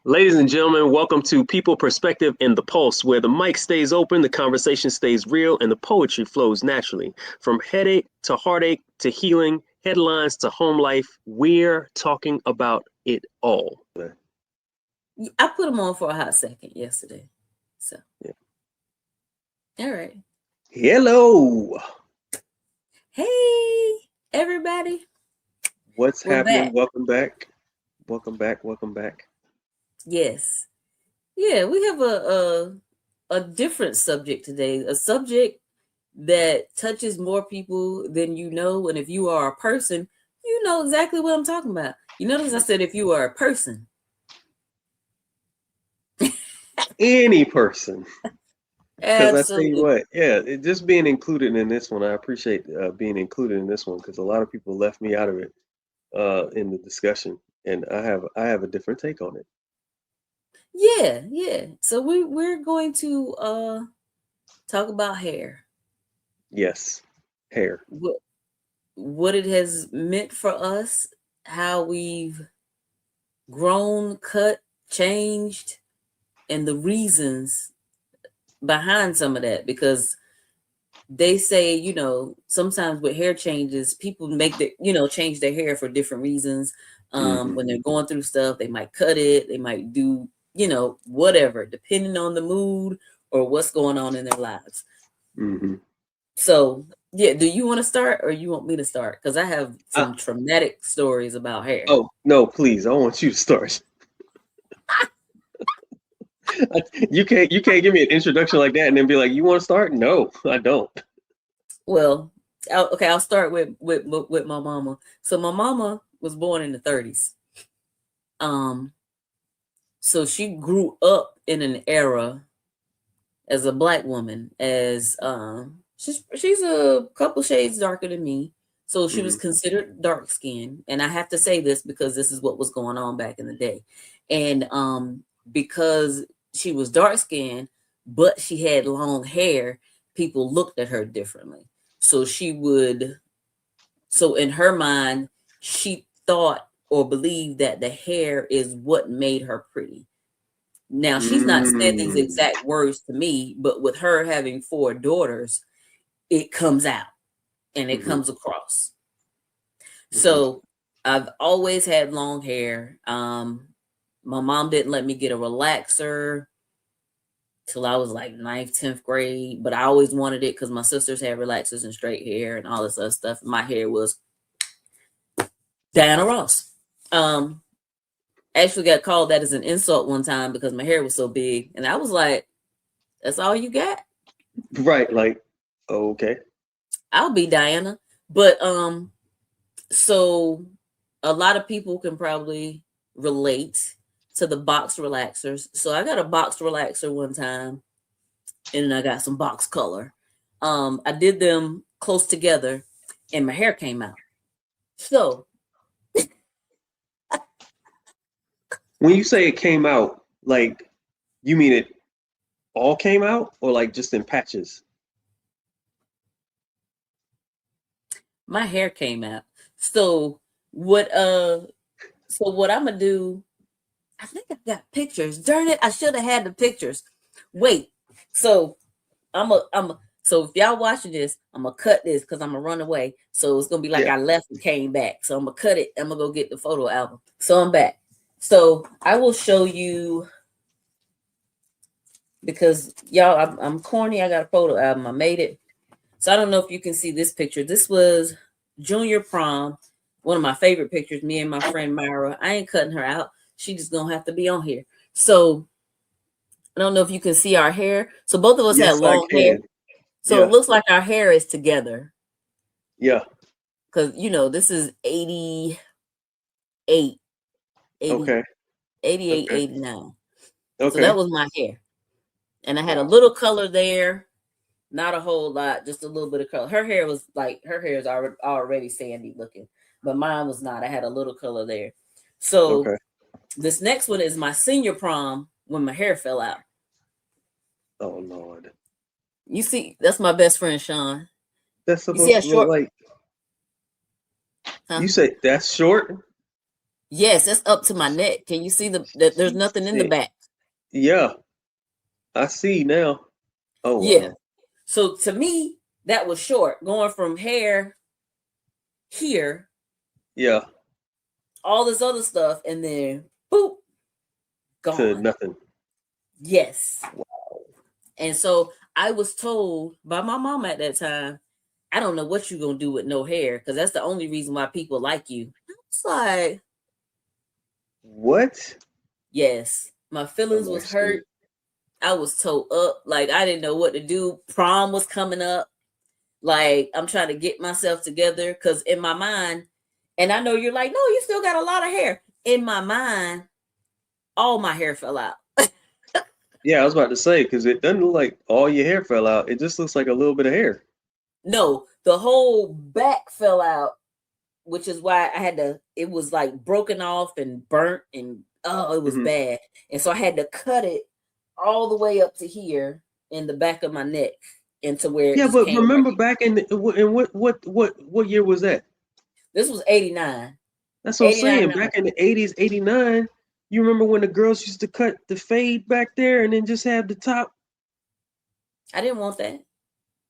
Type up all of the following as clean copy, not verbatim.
Ladies and gentlemen, welcome to People Perspective in the Pulse, where the mic stays open, the conversation stays real, and the poetry flows naturally. From headache to heartache to healing, headlines to home life, we're talking about it all. I put them on for a hot second yesterday. So, Yeah. all right. Hello. Hey, everybody. What's We're happening? back. Welcome back. Welcome back. Welcome back. Yes. Yeah, we have a different subject today. A subject that touches more people than you know. And if you are a person, you know exactly what I'm talking about. You notice I said if you are a person. Any person. Because I tell you Absolutely. what, yeah, just being included in this one, I appreciate being included in this one because a lot of people left me out of it in the discussion, and I have a different take on it. Yeah. So we're going to talk about hair. Yes, hair. What what it has meant for us, how we've grown, cut, changed, and the reasons behind some of that. Because they say, sometimes with hair changes, people make change their hair for different reasons. Hmm. When they're going through stuff, they might cut it, they might do, whatever, depending on the mood or what's going on in their lives. Hmm. So, yeah, do you want to start or you want me to start? Because I have Uh, some traumatic stories about hair. oh no, please! I want you to start. You can't give me an introduction like that and then be like, "You want to start?" No, I don't. Well, I'll start with my mama. So my mama was born in the 30s. Um, so she grew up in an era as a black woman, as she's a couple shades darker than me. So she was Hmm. considered dark skinned. And I have to say this because this is what was going on back in the day. And because she was dark skinned, but she had long hair, people looked at her differently. So so in her mind, she thought or believed that the hair is what made her pretty. Now, she's not said these Mm. exact words to me, but with her having four daughters, it comes out and it Hmm. comes across. Hmm. So I've always had long hair. My mom didn't let me get a relaxer till I was like ninth, 10th grade, but I always wanted it because my sisters had relaxers and straight hair and all this other stuff. My hair was Diana Ross. Um, Actually got called that as an insult one time because my hair was so big, and I was like, "That's all you got? Right, like, okay. I'll be Diana." But so a lot of people can probably relate to the box relaxers. So I got a box relaxer one time, and then I got some box color. I did them close together, and my hair came out. So When you say it came out, like, you mean it all came out, or like just in patches? my hair came out. So what? So what I'm gonna do? I think I got pictures. Darn it! I should have had the pictures. Wait. So so if y'all watching this, I'm gonna cut this because I'm gonna run away. So it's gonna be like Yeah. I left and came back. So I'm gonna cut it. I'm gonna go get the photo album. So I'm back. So I will show you because y'all, I'm corny. I got a photo album. I made it. So I don't know if you can see this picture. This was junior prom. One of my favorite pictures. Me and my friend Myra. I ain't cutting her out. She just gonna have to be on here. So I don't know if you can see our hair. So both of us had Yes, I long hair. can. So it Yeah. looks like our hair is together. Yeah. Because, this is 88, 80, Okay. 88, Okay. 89. So that Okay. was my hair. And I had a Wow. little color there. Not a whole lot, just a little bit of color. Her hair is already sandy looking. But mine was not. I had a little color there. So Okay. this next one is my senior prom when my hair fell out. Oh Lord. You see, that's my best friend, Sean. That's You see supposed how to look short, like huh? you say that's short? Yes, that's up to my neck. Can you see there's nothing in the Shit. back? Yeah, I see now. Oh Yeah. wow. So to me, that was short, going from hair here, Yeah, all this other stuff, and then boop, to gone. nothing. Yes. And so I was told by my mom at that time, I don't know what you're gonna do with no hair, because that's the only reason why people like you. It's like, What? yes, my feelings I'm was actually. hurt. I was toe up, like I didn't know what to do. Prom was coming up. Like I'm trying to get myself together because in my mind, and I know you're like, no, you still got a lot of hair. In my mind, all my hair fell out. Yeah, I was about to say because it doesn't look like all your hair fell out. It just looks like a little bit of hair. No, the whole back fell out, which is why I had to, it was like broken off and burnt and oh, it was Hmm. bad. And so I had to cut it all the way up to here in the back of my neck into where it Yeah, just but came right remember here. back in what year was that? This was 89. That's what I'm 89. saying. Back in the 80s, 89. You remember when the girls used to cut the fade back there and then just have the top? I didn't want that.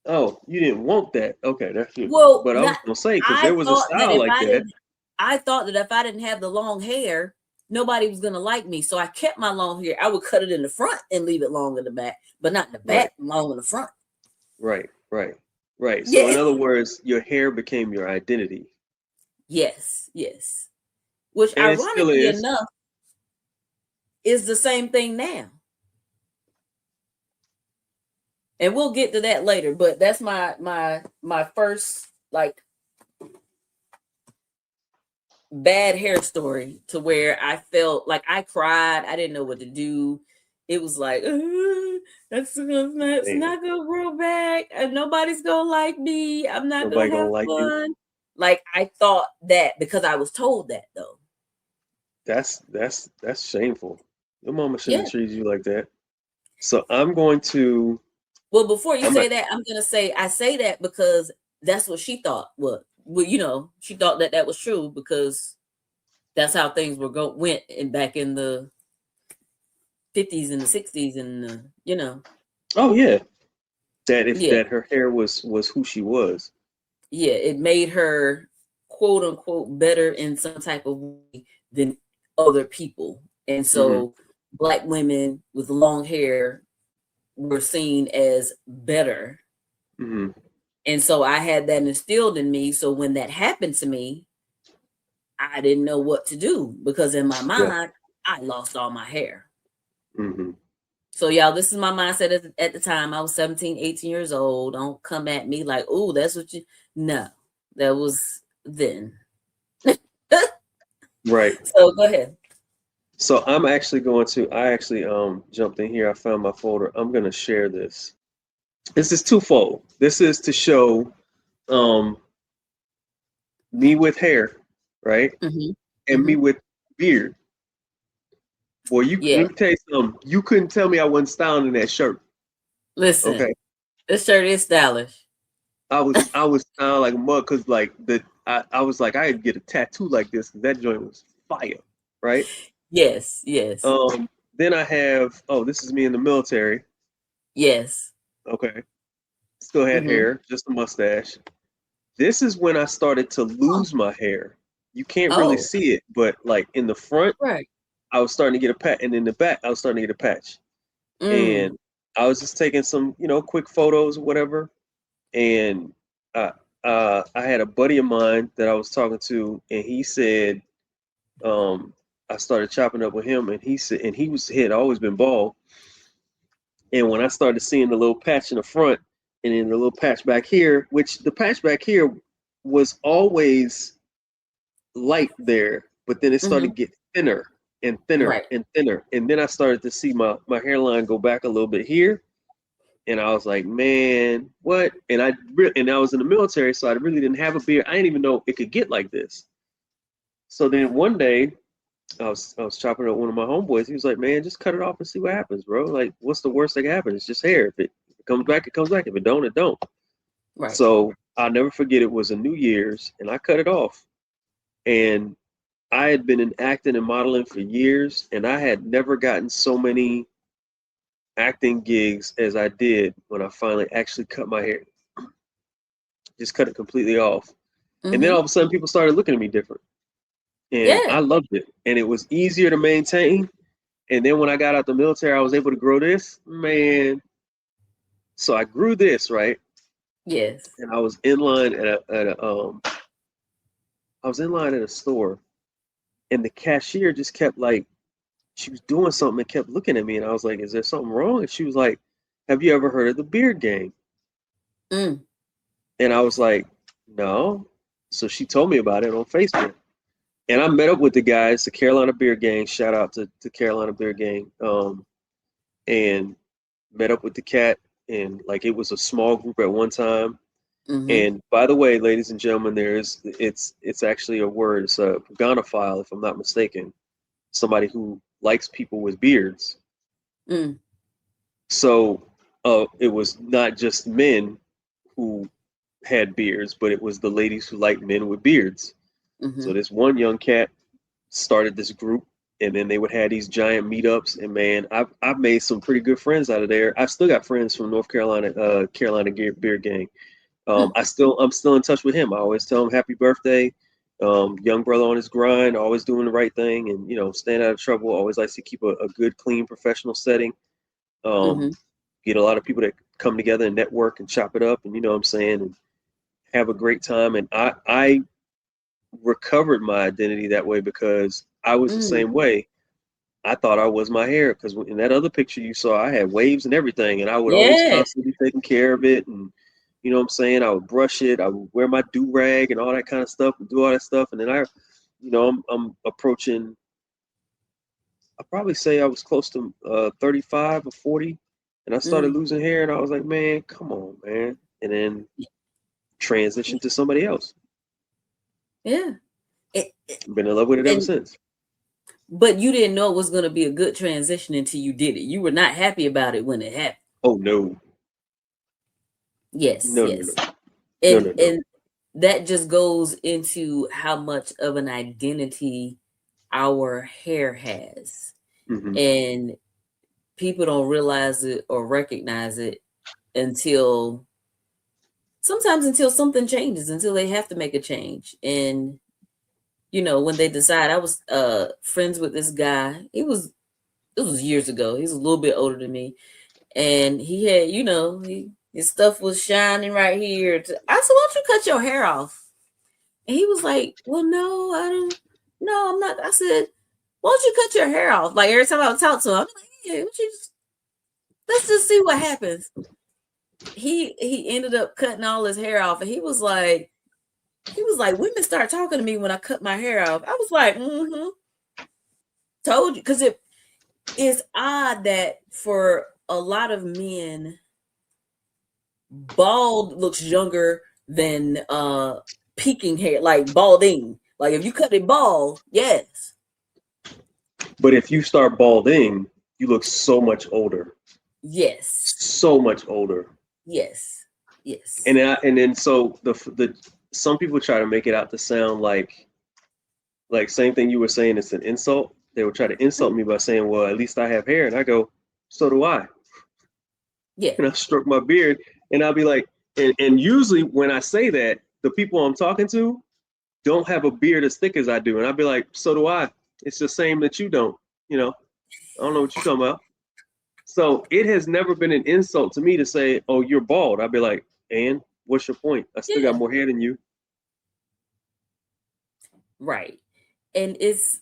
Oh, you didn't want that. Okay, that's it. Well, But I was not gonna say because I there was a thought that style if like I that. didn't I thought that if I didn't have the long hair, nobody was gonna like me. So I kept my long hair. I would cut it in the front and leave it long in the back, but not in the Right, back, long in the front. right, right, right. So in Yeah. other words, your hair became your identity, Yes, yes. Which and it still ironically is. enough is the same thing now. And we'll get to that later, but that's my first like bad hair story to where I felt like I cried. I didn't know what to do. It was like, it's Man, not gonna grow back. And nobody's gonna like me. I'm not nobody gonna gonna have like you. fun. Like I thought that because I was told that though. That's shameful. Your mama shouldn't Yeah. have treated you like that. So I'm going to. Well, before you I'm. say that, I'm gonna say I say that because that's what she thought. Well, she thought that that was true because that's how things went and back in the 50s and the 60s and Oh yeah, that if yeah. that her hair was who she was. Yeah, it made her quote unquote better in some type of way than other people. And Hmm. so black women with long hair were seen as better. Hmm. And so I had that instilled in me. So when that happened to me, I didn't know what to do because in my Yeah. mind, I lost all my hair. Hmm. So y'all, this is my mindset at the time. I was 17, 18 years old. Don't come at me like, oh, that's what you no. That was then. Right. So go ahead. So I'm actually going to. I actually jumped in here. I found my folder. I'm gonna share this. This is twofold. This is to show um me with hair, right, Mhm. and me Mhm. with beard. Boy, you Yeah. let me tell you something. You couldn't tell me I wasn't styling in that shirt. Listen, Okay, this shirt is stylish. I was styling like a mug because like I was like I had to get a tattoo like this because that joint was fire, right? Yes. Yes. Then I have this is me in the military. Yes. Okay, still had Mhm. hair, just a mustache. This is when I started to Oh. lose my hair. You can't really Oh. see it, but like in the front, Right. I was starting to get a patch, and in the back, I was starting to get a patch. Mm. And I was just taking some, quick photos, or whatever. And I, I had a buddy of mine that I was talking to, and he said, I started chopping up with him, and he said, and he had always been bald. And when I started seeing the little patch in the front, and then the little patch back here, which the patch back here was always light there, but then it started Mhm. to get thinner and thinner Right. and thinner. And then I started to see my hairline go back a little bit here. And I was like, man, what? And I was in the military, so I really didn't have a beard. I didn't even know it could get like this. So then one day I was chopping up one of my homeboys. He was like, man, just cut it off and see what happens, bro. Like, what's the worst that can happen? It's just hair. If it comes back, it comes back. If it don't, it don't. Right. So I'll never forget it was a New Year's and I cut it off. And I had been in acting and modeling for years, and I had never gotten so many acting gigs as I did when I finally actually cut my hair. Just cut it completely off. And then all of a sudden, people started looking at me different. And Yeah. I loved it. And it was easier to maintain. And then when I got out the military, I was able to grow this. Man, so I grew this, right? Yes. And I was in line at a store, and the cashier just kept like, she was doing something and kept looking at me, and I was like, "Is there something wrong?" And she was like, "Have you ever heard of the Beard Gang?" Mm. And I was like, "No." So she told me about it on Facebook, and I met up with the guys, the Carolina Beard Gang. Shout out to Carolina Beard Gang. And met up with the cat, and like it was a small group at one time. Mm-hmm. And by the way, ladies and gentlemen, it's actually a word. It's a gonophile, if I'm not mistaken. Somebody who likes people with beards. Mm. So it was not just men who had beards, but it was the ladies who liked men with beards. So Mm-hmm. this one young cat started this group, and then they would have these giant meetups. And man, I've made some pretty good friends out of there. I've still got friends from North Carolina, Carolina Beard Gang. Mm. I'm still in touch with him. I always tell him happy birthday. Young brother on his grind, always doing the right thing, and staying out of trouble. Always likes to keep a good, clean, professional setting. Mm-hmm. Um, get a lot of people that come together and network and chop it up, and what I'm saying, and have a great time. And I recovered my identity that way because I was the Mm. same way. I thought I was my hair because in that other picture you saw, I had waves and everything, and I would always Yeah. constantly be taking care of it. And what I'm saying, I would brush it, I would wear my do rag and all that kind of stuff, and do all that stuff. And then I'm approaching. I probably say I was close to 35 or 40, and I started Mm. losing hair, and I was like, man, come on, man. And then transitioned to somebody else. Yeah. Been in love with it ever And since. but you didn't know it was going to be a good transition until you did it. You were not happy about it when it happened. Oh no, Yes, no, no, no, yes. no, And no, no. that just goes into how much of an identity our hair has. Hmm. And people don't realize it or recognize it until sometimes until something changes, until they have to make a change. And when they decide, I was friends with this guy. It was years ago. He's a little bit older than me. And he had, his stuff was shining right here. I said, why don't you cut your hair off? And he was like, well, no, I don't. No, I'm not. I said, why don't you cut your hair off? Like every time I would talk to him, I'm like, yeah, let's just see what happens. He ended up cutting all his hair off, and he was like, women start talking to me when I cut my hair off. I was like, told you, because it is odd that for a lot of men, bald looks younger than peaking hair, like balding. Like if you cut it bald, yes. But if you start balding, you look so much older, Yes. so much older. Yes. Yes. And then so the some people try to make it out to sound like same thing you were saying. It's an insult. They would try to insult me by saying, "Well, at least I have hair," and I go, "So do I." Yeah. And I stroke my beard, and I'll be like, and usually when I say that, the people I'm talking to don't have a beard as thick as I do, and I'll be like, "So do I." It's the same that you don't. I don't know what you're talking about. So it has never been an insult to me to say, "Oh, you're bald." I'd be like, "And what's your point? I still got Yeah. more hair than you." Right. And it's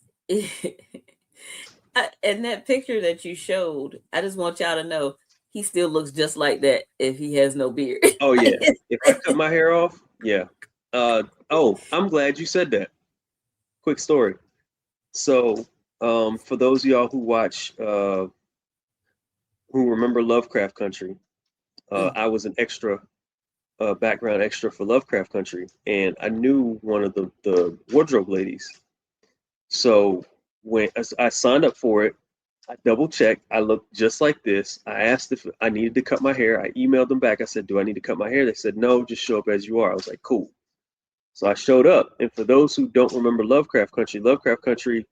and that picture that you showed, I just want y'all to know he still looks just like that if he has no beard. Oh yeah. If I cut my hair off, yeah. Oh, I'm glad you said that. Quick story. So, for those of y'all who watch, who remember Lovecraft Country, Mm, I was an extra, background extra for Lovecraft Country, and I knew one of the wardrobe ladies. So when I signed up for it, I double checked. I looked just like this. I asked if I needed to cut my hair. I emailed them back. I said, "Do I need to cut my hair?" They said, "No, just show up as you are." I was like, "Cool." So I showed up, and for those who don't remember Lovecraft Country,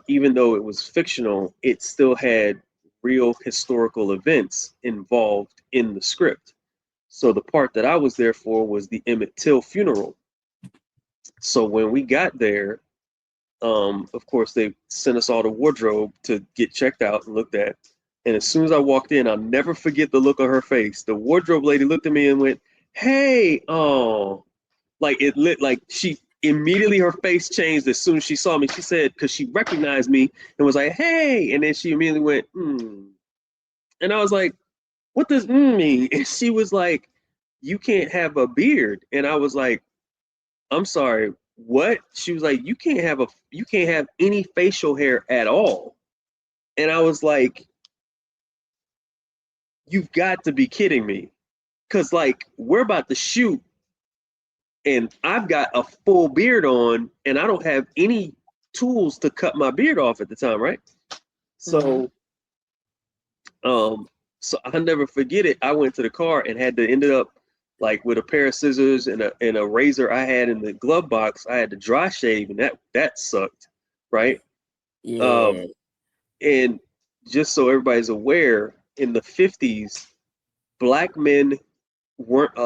even though it was fictional, it still had real historical events involved in the script. So the part that I was there for was the Emmett Till funeral. So when we got there, of course, they sent us all the wardrobe to get checked out and looked at. And as soon as I walked in, I'll never forget the look on her face. The wardrobe lady looked at me and went, "Hey, oh," like it lit, like she immediately her face changed as soon as she saw me. She said, because she recognized me and was like, "Hey," and then she immediately went, "Hmm," and I was like, "What does mean?" And she was like, "You can't have a beard," and I was like, "I'm sorry, what?" She was like, you can't have any facial hair at all. And I was like, "You've got to be kidding me." Cause like we're about to shoot and I've got a full beard on and I don't have any tools to cut my beard off at the time, right? Mm-hmm. So so I'll never forget it. I went to the car and had to ended up like with a pair of scissors and a razor I had in the glove box. I had to dry shave and that sucked, right? Yeah. Um, and just so everybody's aware, in the 50s, black men weren't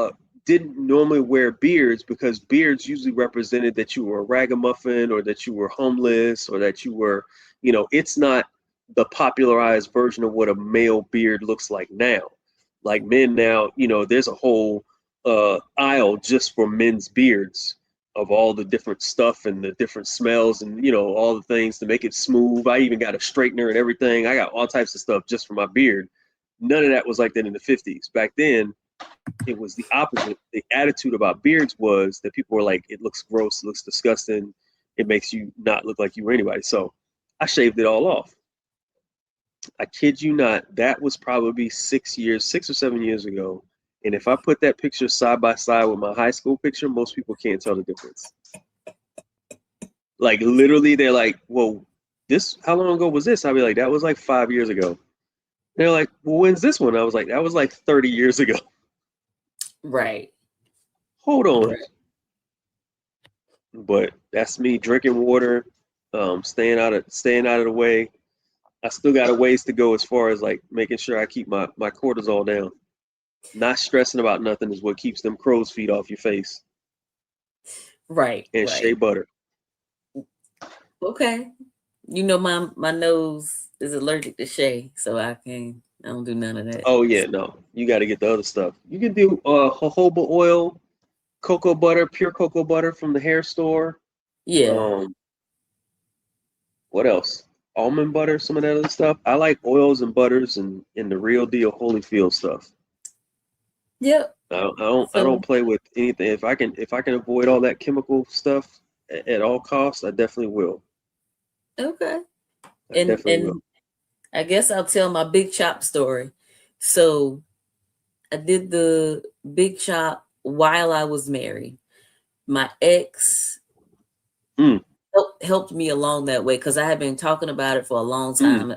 didn't normally wear beards because beards usually represented that you were a ragamuffin or that you were homeless or that you were, it's not the popularized version of what a male beard looks like now. Like men now, there's a whole aisle just for men's beards of all the different stuff and the different smells and all the things to make it smooth. I even got a straightener and everything. I got all types of stuff just for my beard. None of that was like that in the 50s. Back then, it was the opposite. The attitude about beards was that people were like, it looks gross, it looks disgusting, it makes you not look like you were anybody. So I shaved it all off. I kid you not, that was probably 6 or 7 years ago. And if I put that picture side by side with my high school picture, most people can't tell the difference. Like literally, they're like, "Well, this how long ago was this?" I'd be like, "That was like 5 years ago." They're like, "Well, when's this one?" I was like, "That was like 30 years ago." Right. Hold on. Right. But that's me drinking water, staying out of the way. I still got a ways to go as far as like making sure I keep my cortisol down. Not stressing about nothing is what keeps them crow's feet off your face. Right. And shea Right. butter. Okay. My nose is allergic to shea, so I don't do none of that. Oh yeah, no, you got to get the other stuff. You can do jojoba oil, cocoa butter, pure cocoa butter from the hair store. Yeah. Um, what else? Almond butter, some of that other stuff. I like oils and butters and the real deal Holyfield stuff. Yep. I don't So play with anything. If I can avoid all that chemical stuff at all costs, I definitely will. okay. I And definitely will. and I guess I'll tell my big chop story. So I did the big chop while I was married. My ex Mm, helped me along that way because I had been talking about it for a long mm, time.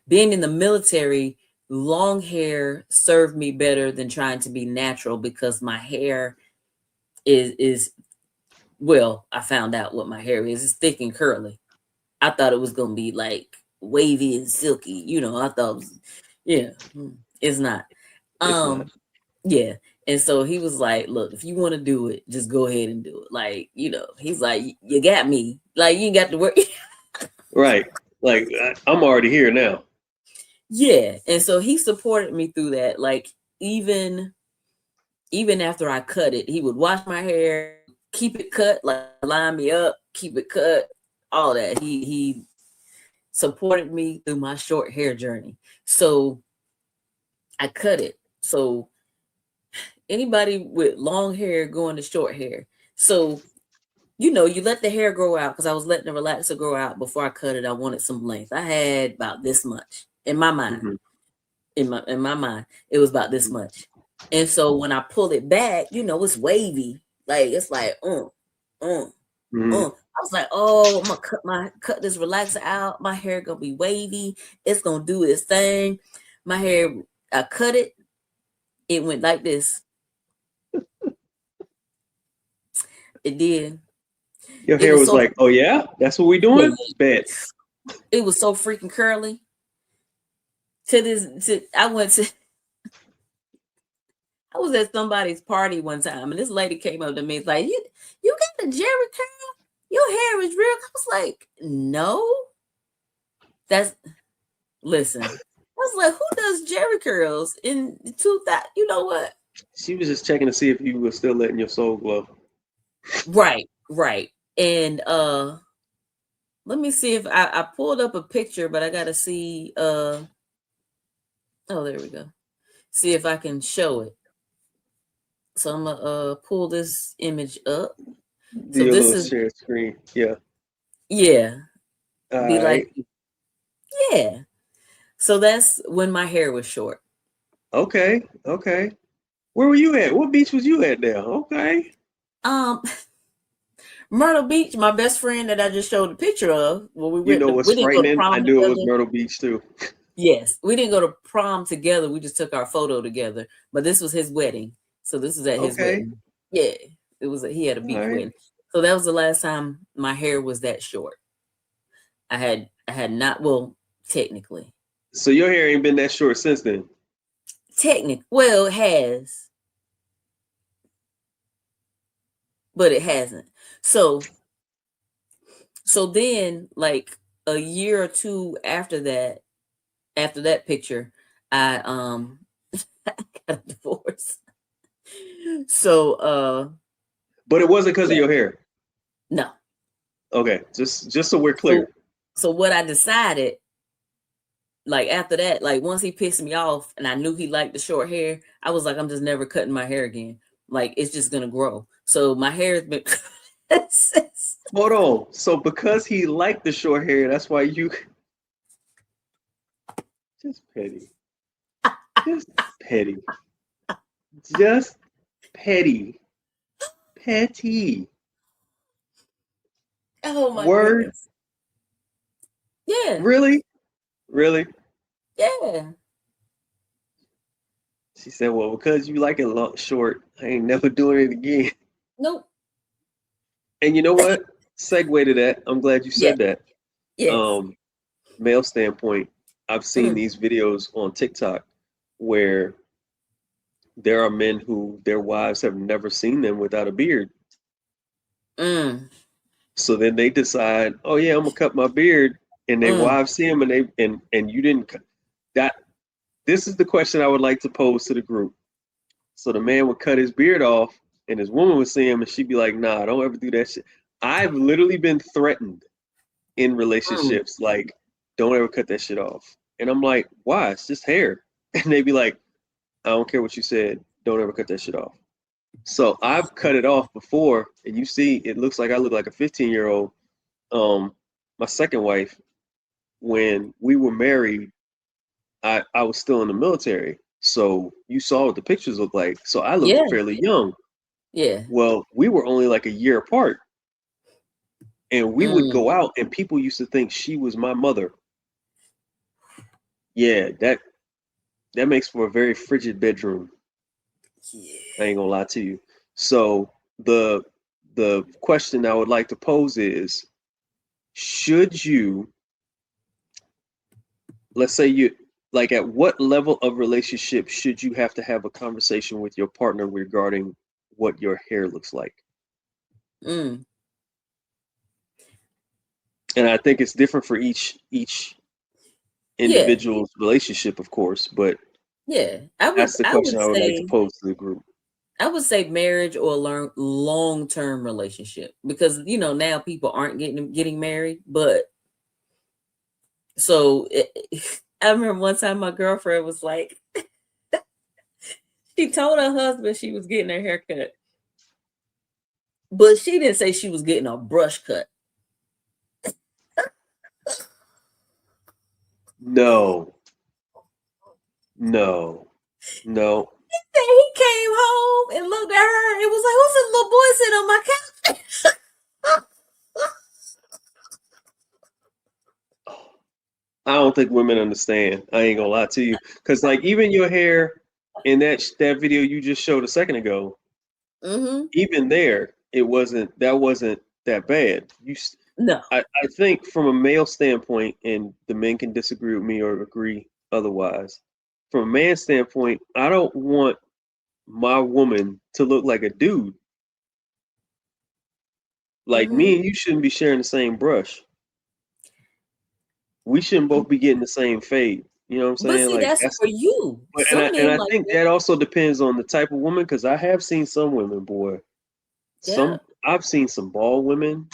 Being in the military, long hair served me better than trying to be natural because my hair is well, I found out what my hair is. It's thick and curly. I thought it was gonna be like wavy and silky. I thought it was, yeah, it's not. it's not. Um, yeah. And so he was like, look, if you want to do it, just go ahead and do it. Like, he's like, you got me. Like, you ain't got to work. Right. Like I'm already here now. Yeah. And so he supported me through that. Like, even after I cut it, he would wash my hair, keep it cut, like line me up, keep it cut, all that. He supported me through my short hair journey. So I cut it. So anybody with long hair going to short hair. So you let the hair grow out because I was letting the relaxer grow out before I cut it. I wanted some length. I had about this much in my mind. Hmm. In my mind, it was about this Hmm. much. And so when I pull it back, it's wavy. Like it's like, uh. Hmm. I was like, oh, I'm gonna cut this relaxer out. My hair gonna be wavy. It's gonna do its thing. My hair, I cut it. It went like this. It did. Your It hair was was so like, oh yeah, that's what we yeah, doing? Bet. it was so freaking curly. I was at somebody's party one time, and this lady came up to me, like, you got a Jerry curl? Your hair is real. I was like, no, that's listen. I was like, who does Jerry curls in 2000? You know what? She was just checking to see if you were still letting your soul glow. Right, right. And let me see if I pulled up a picture, but I gotta see oh, there we go. See if I can show it. So I'm gonna pull this image up. Do So your this little is share screen. Yeah. yeah, All be like right. yeah. So that's when my hair was short. Okay. Okay. Where were you at? What beach was you at now? Okay. Um, Myrtle Beach, my best friend that I just showed a picture of. Well, You know we what's didn't go to frightening? I prom knew it was together. Myrtle Beach too. Yes, we didn't go to prom together. We just took our photo together. But this was his wedding, so this was at his Okay. wedding. Yeah, he had a All beach right. wedding. So that was the last time my hair was that short. I had not, well, technically. So your hair ain't been that short since then. Well, it has, but it hasn't. So then, like a year or two after that picture, I got a divorce. So But it wasn't because of yeah, your hair. no. Okay. Just so we're So clear. so what I decided, like after that, like once he pissed me off and I knew he liked the short hair, I was like, I'm just never cutting my hair again. Like it's just gonna grow. So my hair has been Hold on. So because he liked the short hair, that's why you just petty. Just petty. Just petty. Petty. oh my Word. goodness. Yeah, Really? Really? yeah. She said, well, because you like it short, I ain't never doing it again. Nope. And you know what? Segue to that. I'm glad you Yeah, said that. yes. Um, Male standpoint, I've seen Mm, these videos on TikTok where there are men who their wives have never seen them without a beard. mm, So then they decide, oh yeah, I'm gonna cut my beard, and their mm. wives see him, and you didn't. That this is the question I would like to pose to the group. So the man would cut his beard off, and his woman would see him, and she'd be like, "Nah, don't ever do that shit." I've literally been threatened in Mm. relationships, like, "Don't ever cut that shit off," and I'm like, "Why? It's just hair," and they'd be like, "I don't care what you said. Don't ever cut that shit off." So I've cut it off before, and you see, it looks like I look like a 15-year-old. My second wife, when we were married, I was still in the military. So you saw what the pictures look like. So I looked Yeah, fairly young. yeah. Well, we were only like a year apart. And we would Mm. go out and people used to think she was my mother. Yeah, that makes for a very frigid bedroom. I Yeah. ain't gonna lie to you. So the question I would like to pose is, should you, let's say you, like, at what level of relationship should you have to have a conversation with your partner regarding what your hair looks like? Mm. And I think it's different for each Yeah, individual's relationship, of course, but yeah. that's the question I would like to pose to the group. I would say marriage or long-term relationship because now people aren't getting married, but I remember one time my girlfriend was like, she told her husband she was getting her hair cut, but she didn't say she was getting a brush cut. No, no, no. And he came home and looked at her and was like, "Who's this little boy sitting on my couch?" I don't think women understand. I ain't gonna lie to you, because like even your hair in that video you just showed a second ago, Mm-hmm. even there. that wasn't that bad. No. I think from a male standpoint, and the men can disagree with me or agree otherwise. From a man's standpoint, I don't want my woman to look like a dude. Like Mm-hmm. me and you shouldn't be sharing the same brush. We shouldn't both be getting the same fade. You know what I'm But saying? see, Like that's that's for you. but Some and men I like think that. that also depends on the type of woman because I have seen some women, boy. Yeah. I've seen some bald women.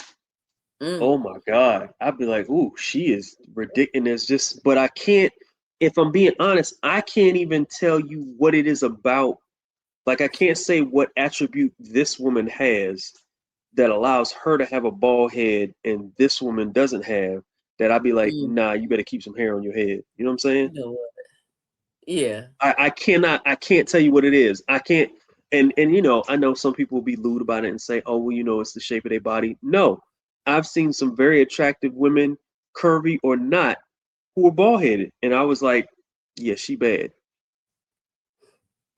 Mm. Oh my God. I'd be like, ooh, she is ridiculous. Just but I can't if I'm being honest, I can't even tell you what it is about. Like I can't say what attribute this woman has that allows her to have a bald head and this woman doesn't have that I'd be like, Mm. nah, you better keep some hair on your head. You know what I'm saying? You know what? Yeah. I can't tell you what it is. I can't and you know, I know some people will be lewd about it and say, oh well, you know, it's the shape of their body. No. I've seen some very attractive women, curvy or not, who are bald headed. And I was like, yeah, she bad.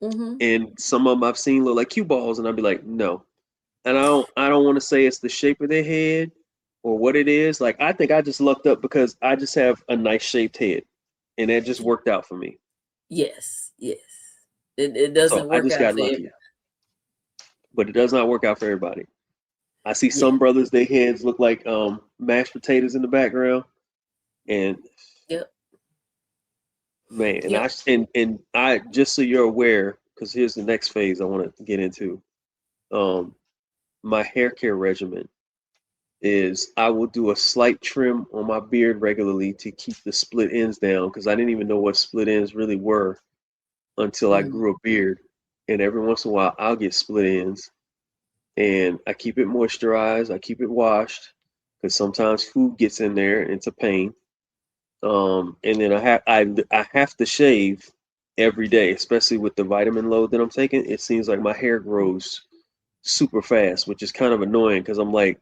Mm-hmm. And some of them I've seen look like cue balls, and I'd be like, no. And I don't want to say it's the shape of their head or what it is. Like I think I just lucked up because I just have a nice shaped head, and that just worked out for me. Yes. Yes. It So doesn't I work just out got for everybody. lucky, but it does not work out for everybody. I see Yeah. some brothers, their heads look like mashed potatoes in the background, and Yep. man, Yep. and I just so you're aware, because here's the next phase I want to get into. Um, my hair care regimen is I will do a slight trim on my beard regularly to keep the split ends down because I didn't even know what split ends really were until I Mm. grew a beard. And every once in a while, I'll get split ends, and I keep it moisturized. I keep it washed because sometimes food gets in there and it's a pain. And then I have to shave every day, especially with the vitamin load that I'm taking. It seems like my hair grows super fast, which is kind of annoying because I'm like,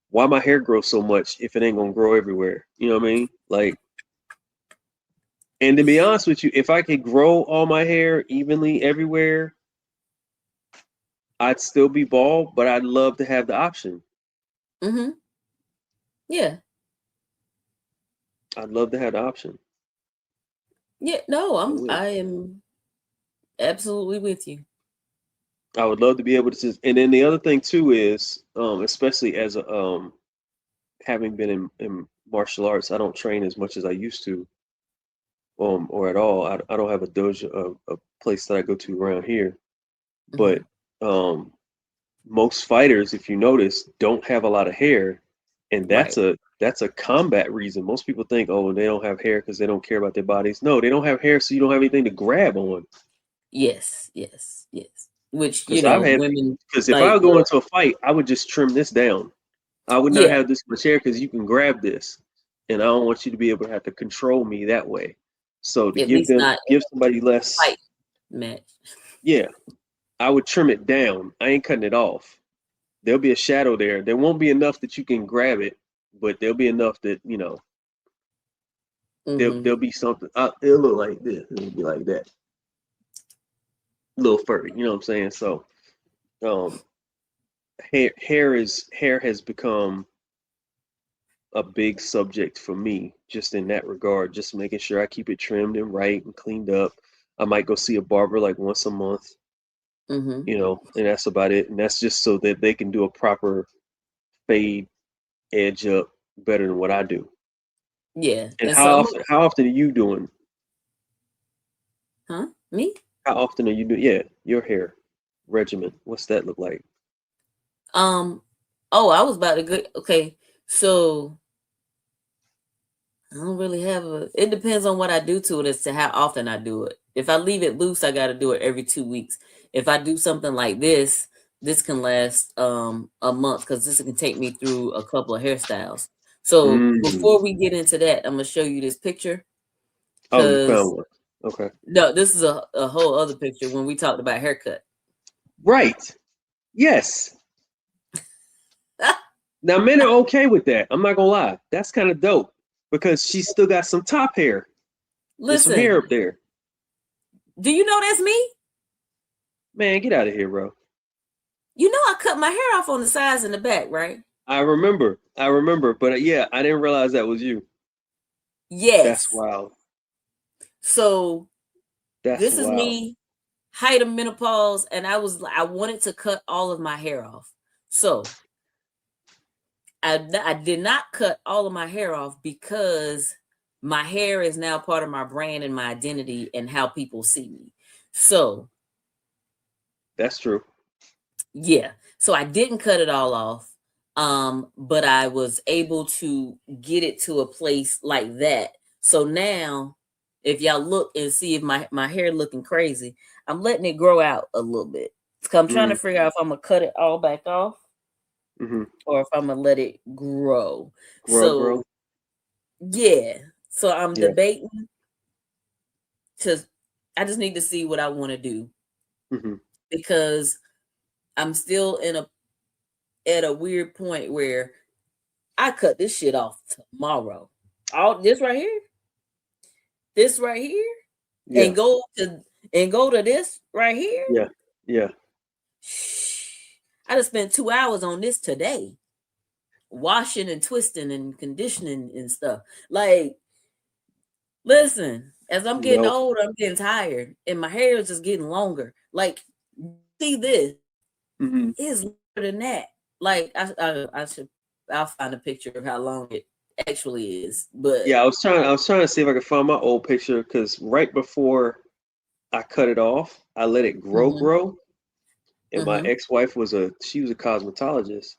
why my hair grow so much if it ain't gonna grow everywhere? You know what I mean? Like, and to be honest with you, if I could grow all my hair evenly everywhere, I'd still be bald, but I'd love to have the option. Mm-hmm. Yeah. I'd love to have the option. Yeah. No, I would. I am absolutely with you. I would love to be able to just, and then the other thing too is, especially as a, having been in martial arts, I don't train as much as I used to, or at all. I don't have a dojo, a place that I go to around here. Mm-hmm. But most fighters, if you notice, don't have a lot of hair, and Right. that's a combat reason. Most people think, oh, they don't have hair because they don't care about their bodies. No, they don't have hair, so you don't have anything to grab on. Yes. Yes. Yes. Which, Because I've had women because if I like would go look. into a fight, I would just trim this down. I would not Yeah. have this much hair because you can grab this, and I don't want you to be able to have to control me that way. So to At least not in give somebody a less, fight match. yeah, I would trim it down. I ain't cutting it off. There'll be a shadow there. There won't be enough that you can grab it, but there'll be enough that Mm-hmm. there'll be something. It'll look like this. It'll be like that, a little furry. You know what I'm saying? So, um, hair has become a big subject for me, just in that regard. Just making sure I keep it trimmed and right and cleaned up. I might go see a barber like once a month, Mm-hmm. and that's about it. And that's just so that they can do a proper fade edge up better than what I do. Yeah. And And so I'm how often are you doing? huh? Me? How often are you doing? Yeah, your hair regimen. What's that look like? Um, oh, I was about to go. Okay, so I don't really have a. It depends on what I do to it as to how often I do it. If I leave it loose, I got to do it every 2 weeks. If I do something like this can last a month because this can take me through a couple of hairstyles. So Mm. before we get into that, I'm gonna show you this picture Oh, you because found one. Okay. no, this is a whole other picture when we talked about haircut. Right. Yes. Now men are okay with that. I'm not gonna lie. That's kind of dope because she's still got some top hair. There's some hair Listen, up there. do you know that's me? Man, get out of here, bro. You know, I cut my hair off on the sides and the back, right? I remember, but yeah, I didn't realize that was you. That's Yes. wild. So That's this is wild. me, height of menopause, and I wanted to cut all of my hair off. So I did not cut all of my hair off because my hair is now part of my brand and my identity and how people see me. So That's true. yeah, so I didn't cut it all off, but I was able to get it to a place like that. So now, if y'all look and see if my hair looking crazy, I'm letting it grow out a little bit. So I'm trying to figure out if I'm gonna cut it all back off Mm-hmm. or if I'm gonna let it grow. Grow. So yeah, so I'm Yeah. debating to. I just need to see what I want to do Mm-hmm. because I'm still at a weird point where I cut this shit off tomorrow. All this right here, Yeah. and go to this right here. Yeah. Yeah. I just spent 2 hours on this today, washing and twisting and conditioning and stuff. Like, listen, as I'm getting No. older, I'm getting tired, and my hair is just getting longer. Like, see this Mm-hmm. is longer than that. Like, I'll find a picture of how long it actually is, but Yeah, I was trying to see if I could find my old picture because right before I cut it off, I let it mm-hmm, grow. And my mm-hmm, ex-wife she was a cosmetologist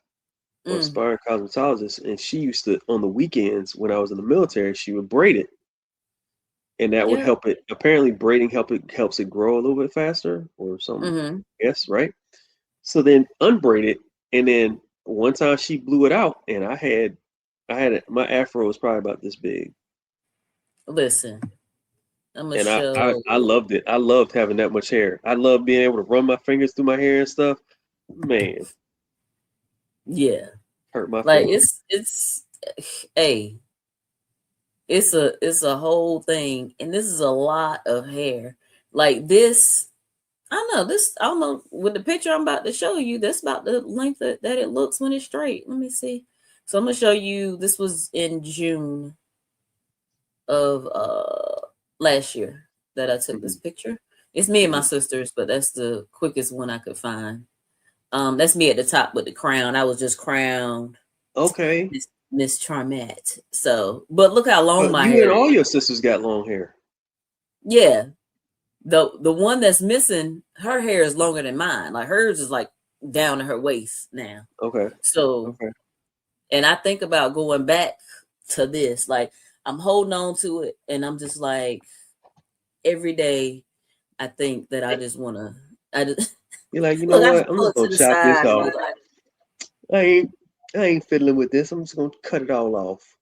or mm, aspiring cosmetologist, and she used to on the weekends when I was in the military, she would braid it, and that would yeah, help it. Apparently, braiding helps it grow a little bit faster or something. mm-hmm. Yes, right. So then unbraid it, and then one time she blew it out, and my afro was probably about this big, Listen, I'm gonna and show. I loved it. I loved having that much hair. I loved being able to run my fingers through my hair and stuff. Man, Yeah, hurt my like feelings. it's hey, it's a whole thing, and this is a lot of hair. Like this, I don't know with the picture I'm about to show you. That's about the length that it looks when it's straight. Let me see. So I'm gonna show you. This was in June of last year that I took Hmm. this picture. It's me and my Hmm. sisters, but that's the quickest one I could find. That's me at the top with the crown. I was just crowned Okay. Miss Charmette. So, but look how long But my you and hair is. all your sisters got long hair. Yeah, the one that's missing, her hair is longer than mine. Like hers is like down to her waist now. Okay. So, Okay. and I think about going back to this. Like I'm holding on to it, and I'm just like every day. I think that I just want to. I just You're like, you know look. I just what? I'm pull just it to gonna the chop this side and be off. like, I ain't I ain't fiddling with this. I'm just gonna cut it all off.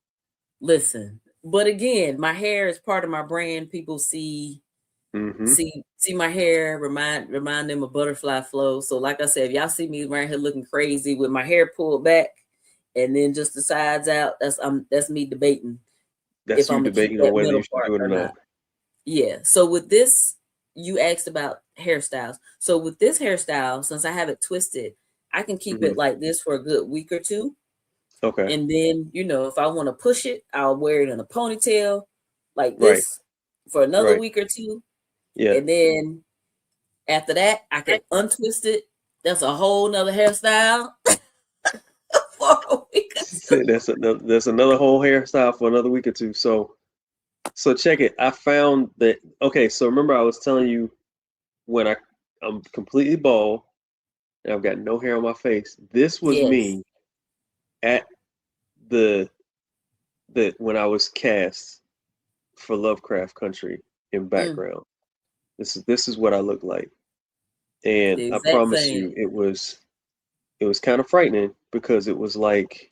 listen. But again, my hair is part of my brand. People Mm-hmm. see my hair, remind them of butterfly flow. So like I said, if y'all see me around here looking crazy with my hair pulled back and then just the sides out, that's me debating That's if I'm you gonna keep debating on that whether middle you should part do it or or not. not. Yeah. So with this, you asked about hairstyles. So with this hairstyle, since I have it twisted, I can keep Hmm. it like this for a good week or two. Okay. And then, if I want to push it, I'll wear it in a ponytail like Right. this for another Right. week or two. Yeah. And then after that, I can untwist it. That's a whole nother hairstyle for a week or two. That's another whole hairstyle for another week or two. So check it. I found that okay, so remember I was telling you when I'm completely bald and I've got no hair on my face. This was Yes. me at the when I was cast for Lovecraft Country in Mm, background. This is what I look like. And the I exact promise same. you it was kind of frightening because it was like,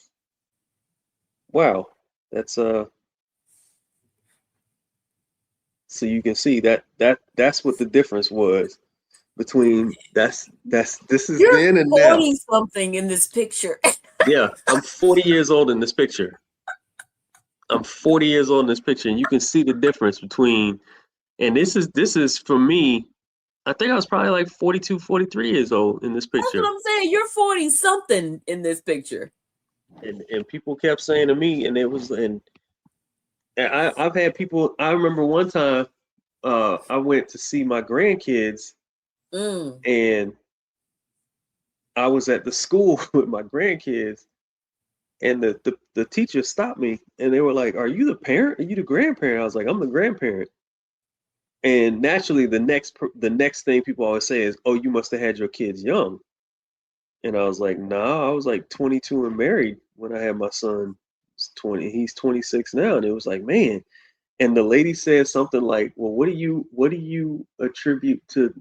wow, that's so you can see that's what the difference was between this is You're then and now. 40 something in this picture. Yeah, I'm 40 years old in this picture. I'm 40 years old in this picture, and you can see the difference between. And this is for me. I think I was probably like 42, 43 years old in this That's what picture. I'm saying. You're 40 something in this picture. And people kept saying to me, and it was, and I've had people. I remember one time, I went to see my grandkids, Mm. and I was at the school with my grandkids, and the teacher stopped me, and they were like, "Are you the parent? Are you the grandparent?" I was like, "I'm the grandparent." And naturally, the next thing people always say is, "Oh, you must have had your kids young." And I was like, "No, I was like 22 and married when I had my son. He's 20. He's 26 now." And it was like, man. And the lady said something like, "Well, what do you attribute to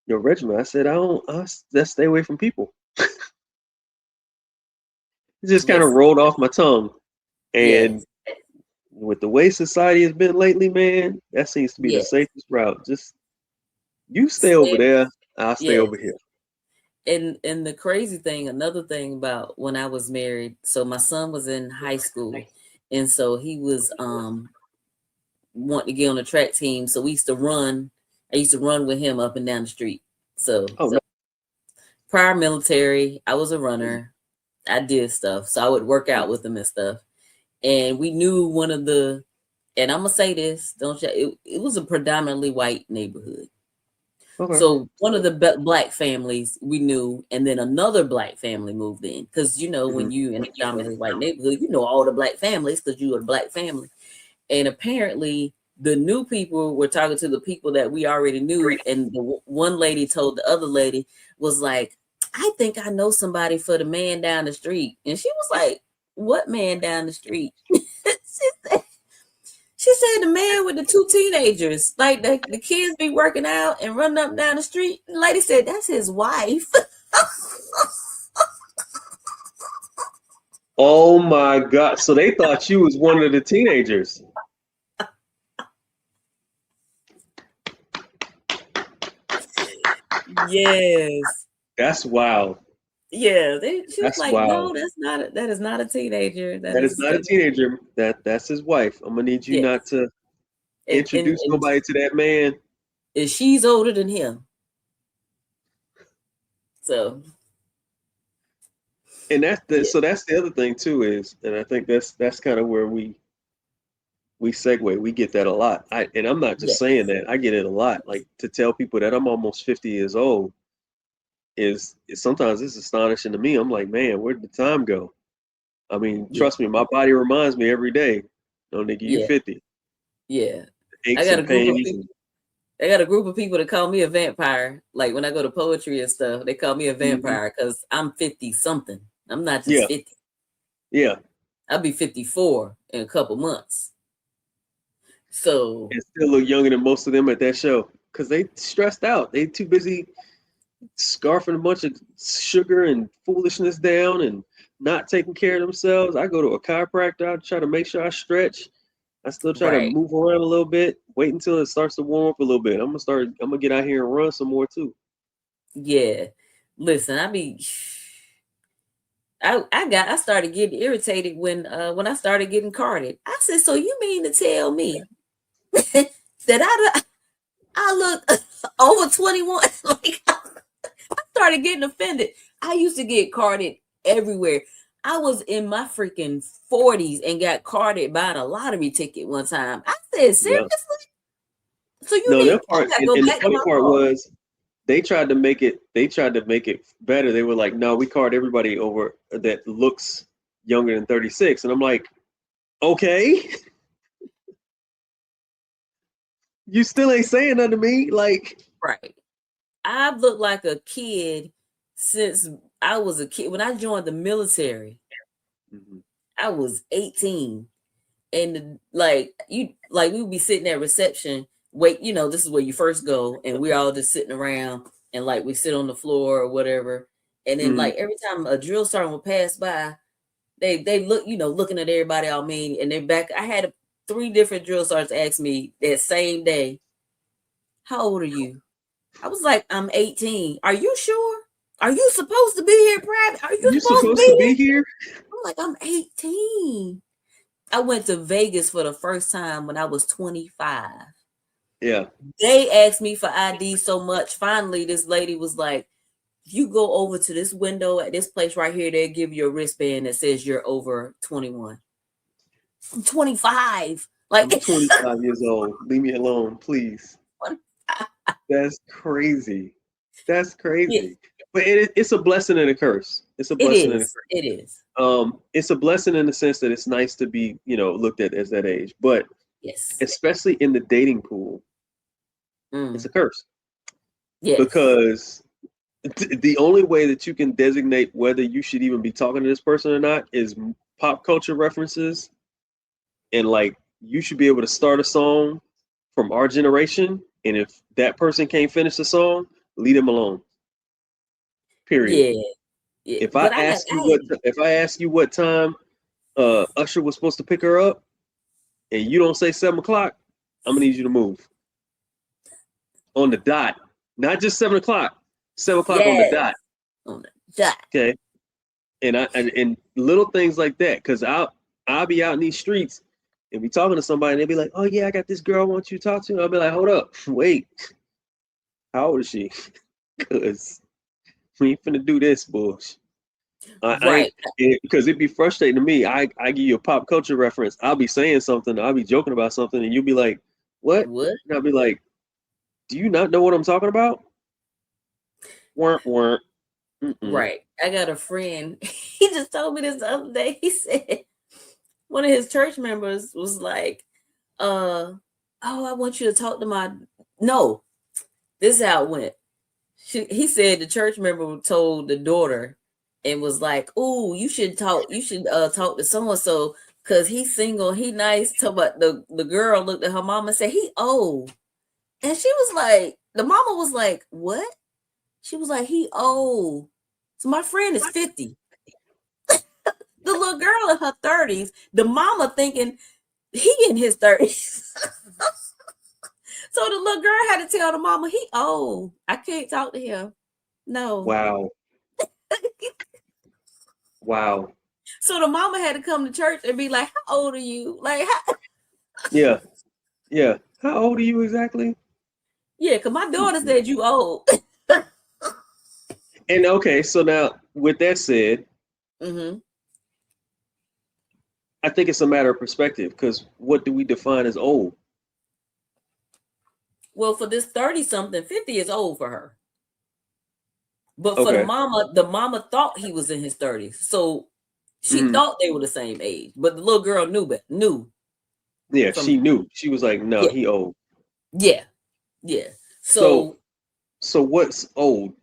your regimen?" I said, "I don't. Just stay away from people." It just kind of Listen, rolled off my tongue. And yes, with the way society has been lately, man, that seems to be the yes. safest route. Just you stay over Stay, there, I'll stay yes. over here. And the crazy thing, another thing about when I was married, so my son was in high school, and so he was wanting to get on the track team. So we used to run. I used to run with him up and down the street. So Oh no. prior military, I was a runner. I did stuff. So I would work out with him and stuff. And we knew one of the, and I'm gonna say this, don't you? It was a predominantly white neighborhood. Okay. So one of the black families we knew, and then another black family moved in. Because when Hmm. you in a predominantly white neighborhood, you know all the black families because you were a black family. And apparently the new people were talking to the people that we already knew, and the one lady told the other lady was like, I think I know somebody for the man down the street. And she was like, what man down the street? She said the man with the two teenagers, like the kids be working out and running up and down the street. The lady said that's his wife. Oh my God. So they thought you was one of the teenagers. Yes. That's wild. Yeah. She was That's like, wild. no, that is not a teenager. That That is is not a teenager. That's his wife. I'm gonna need you yes. not to And, and introduce and nobody to that man. and she's older than him. So And that's the yeah, so that's the other thing too is, and I think that's kind of where we segue. We get that a lot. And I'm not just yeah, saying that. I get it a lot. Like to tell people that I'm almost 50 years old is sometimes it's astonishing to me. I'm like, man, where did the time go? I mean, yeah, trust me, my body reminds me every day. No, nigga, you yeah, 50. yeah. I Aches got and a group of pains. people. I got a group of people that call me a vampire. Like when I go to poetry and stuff, they call me a Hmm. vampire because I'm 50 something. I'm not just Yeah, 50. yeah. I'll be 54 in a couple months. So And still look younger than most of them at that show because they stressed out. They too busy scarfing a bunch of sugar and foolishness down and not taking care of themselves. I go to a chiropractor. I try to make sure I stretch. I still try to right. move around a little bit. Wait until it starts to warm up a little bit. I'm gonna get out here and run some more too. Yeah. Listen, I started getting irritated when I started getting carded. I said, so you mean to tell me that I look over 21? Like I started getting offended. I used to get carded everywhere. I was in my freaking 40s and got carded buying a lottery ticket one time. I said, Yeah. seriously? So you No, mean that I part gotta and, go and the back to funny my part car? was they tried to make it better. They were like, no, we card everybody over that looks younger than 36. And I'm like, okay, you still ain't saying nothing to me. Like, Right. I've looked like a kid since I was a kid. When I joined the military, mhm, I was 18. And like we would be sitting at reception, wait, this is where you first go, and we're all just sitting around and like we sit on the floor or whatever. And then mhm, like every time a drill sergeant would pass by, they look, looking at everybody all mean, and they're back. I had three different drill sergeants ask me that same day, how old are you? I was like, I'm 18. Are you sure? Are you supposed to be here, Private? Are you you supposed to supposed to be here? be here? I'm like, I'm 18. I went to Vegas for the first time when I was 25. Yeah. They asked me for ID so much. Finally, this lady was like, if you go over to this window at this place right here, they'll give you a wristband that says you're over 21. I'm 25. Like, I'm 25 years old. Leave me alone, please. That's crazy. That's yeah, crazy. But it's a blessing and a curse. It's a it blessing and a is. curse. It is. It's a blessing in the sense that it's nice to be, looked at as that age. But Yes. especially in the dating pool, it's a curse. Yes. Because the only way that you can designate whether you should even be talking to this person or not is pop culture references. And like, you should be able to start a song from our generation. And if that person can't finish the song, leave them alone. Period. Yeah. Yeah. If I But ask you what time Usher was supposed to pick her up, and you don't say 7 o'clock, I'm gonna need you to move on the dot, not just 7 o'clock. 7 o'clock on the yes. dot. On the dot. Okay. And little things like that, because I'll be out in these streets and be talking to somebody, and they'll be like, "Oh yeah, I got this girl I want you to talk to." I'll be like, "Hold up, wait, how old is she?" Because we ain't finna do this bullshit. Right. Because it'd be frustrating to me. I give you a pop culture reference. I'll be saying something, I'll be joking about something, and you'll be like, "What?" What? And I'll be like, "Do you not know what I'm talking about?" Weren't. Right. I got a friend. He just told me this the other day. He said one of his church members was like, oh, I want you to talk to my no. This is how it went. He said the church member told the daughter and was like, "Oh, you should talk to so-and-so because he's single, he nice." Talk about the girl looked at her mama and said, "He old." And she was like, the mama was like, "What?" She was like, "He old." So my friend is 50. The little girl in her 30s, the mama thinking he in his 30s. So the little girl had to tell the mama, he old. I can't talk to him. No. Wow. Wow. So the mama had to come to church and be like, how old are you? Like, how? Yeah. Yeah. How old are you exactly? Yeah, because my daughter said you old. And okay, so now with that said, Mm-hmm. I think it's a matter of perspective, because what do we define as old? Well, for this 30-something, 50 is old for her. But for Okay. the mama thought he was in his 30s. So she thought they were the same age. But the little girl knew. Yeah, she knew. She was like, no, yeah, he old. Yeah. Yeah. So what's old?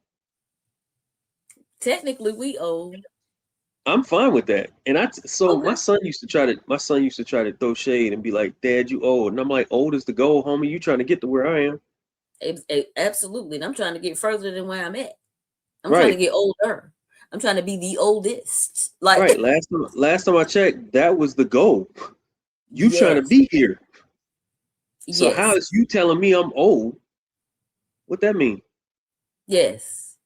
Technically we old. I'm fine with that. And Okay. my son used to try to throw shade and be like, "Dad, you old." And I'm like, "Old is the goal, homie. You trying to get to where I am." Absolutely. And I'm trying to get further than where I'm at. I'm trying to Right. get older. I'm trying to be the oldest. Like, Right. Last time I checked, that was the goal. You trying to yes. be here. So how Yes. is you telling me I'm old? What that mean? Yes.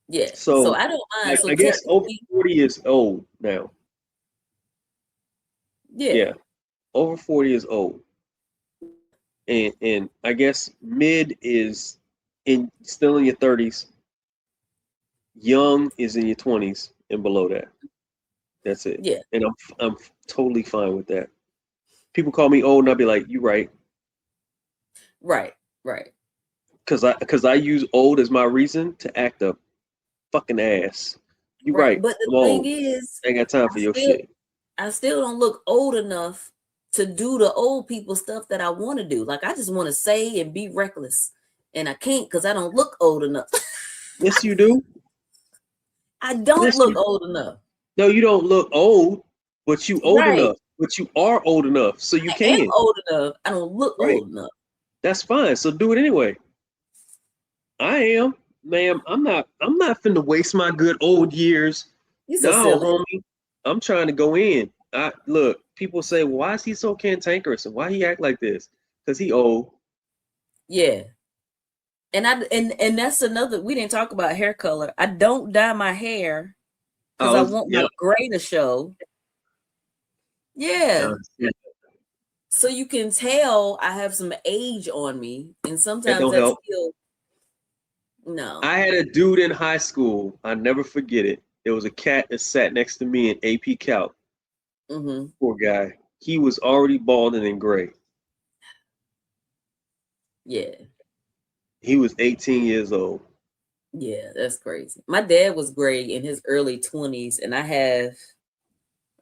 Yeah. So So I don't mind. So I guess over technically, 40 is old now. yeah. Yeah. Over 40 is old. And I guess mid is still in your 30s. Young is in your 20s and below that. That's it. Yeah. And I'm totally fine with that. People call me old and I'll be like, "You right." Right. Right. Cause I use old as my reason to act a fucking ass. You Right. right. But the I'm thing old. is, I ain't got time for your shit. I still don't look old enough to do the old people stuff that I want to do. Like I just want to say and be reckless. And I can't because I don't look old enough. Yes, you do. I don't Yes, look you old enough. No, you don't look old, but you old Right. enough. But you are old enough, so you I am can. old enough. I don't look Right. old enough. That's fine. So do it anyway. I am, ma'am. I'm not finna waste my good old years. You so No, silly. homie. I'm trying to go in. I look, people say, well, why is he so cantankerous and why he act like this? Because he old. Yeah. And that's another, we didn't talk about hair color. I don't dye my hair because I want my Yep. gray to show. Yeah. So you can tell I have some age on me, and That sometimes don't that's help. still no. I had a dude in high school. I never forget it. There was a cat that sat next to me in AP Calc. Mm-hmm. Poor guy. He was already balding and gray. Yeah, He was 18 years old. yeah, that's crazy. My dad was gray in his early 20s, and I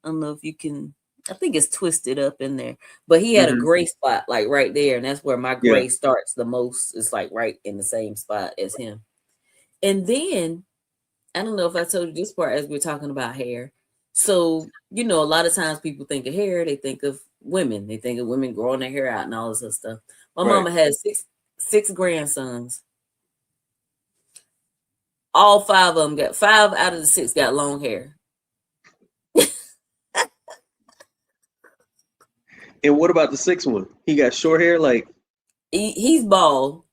don't know if you can. I think it's twisted up in there, but he had a Hmm. gray spot like right there, and that's where my Yeah, gray starts the most. It's like right in the same spot as him. And then I don't know if I told you this part as we're talking about hair. So a lot of times people think of hair, they think of women, they think of women growing their hair out and all this other stuff. My right. mama had six grandsons. All five of them got 5 out of the 6 got long hair. And what about the sixth one? He got short hair. Like, He's bald,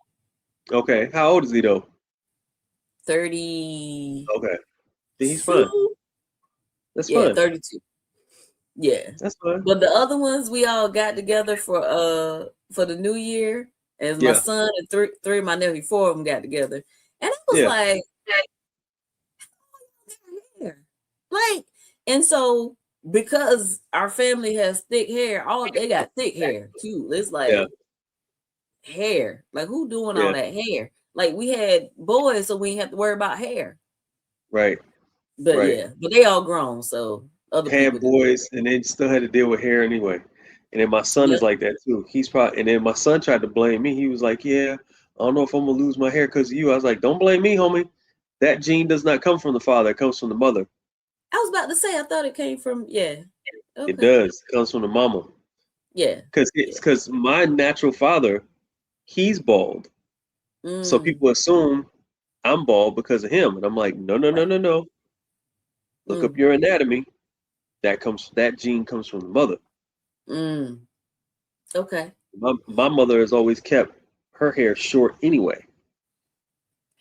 okay, how old is he though? 32. Okay, then he's fine. That's Yeah, fine. 32. Yeah. That's fine. But the other ones we all got together for the new year. As my Yeah, son and three of my nephew, 4 of them got together. And I was yeah, like, hair. Like, and so because our family has thick hair, all they got thick hair too. It's yeah, like hair. Like who doing all yeah. that hair? Like we had boys, so we didn't have to worry about hair. Right, But right. yeah, but they all grown, so other people Had do. boys, and then still had to deal with hair anyway. And then my son is Yep. like that too. He's probably, and then my son tried to blame me. He was like, "Yeah, I don't know if I'm gonna lose my hair because of you." I was like, "Don't blame me, homie. That gene does not come from the father; it comes from the mother. I was about to say I thought it came from It Okay. does. It comes from the mama. Yeah. Because it's Yeah. because my natural father, he's bald, so Mm, people assume I'm bald because of him, and I'm like, no, no, no, right. no, no. Look up Mm, your anatomy. That gene comes from the mother. mm. Okay. My mother has always kept her hair short anyway.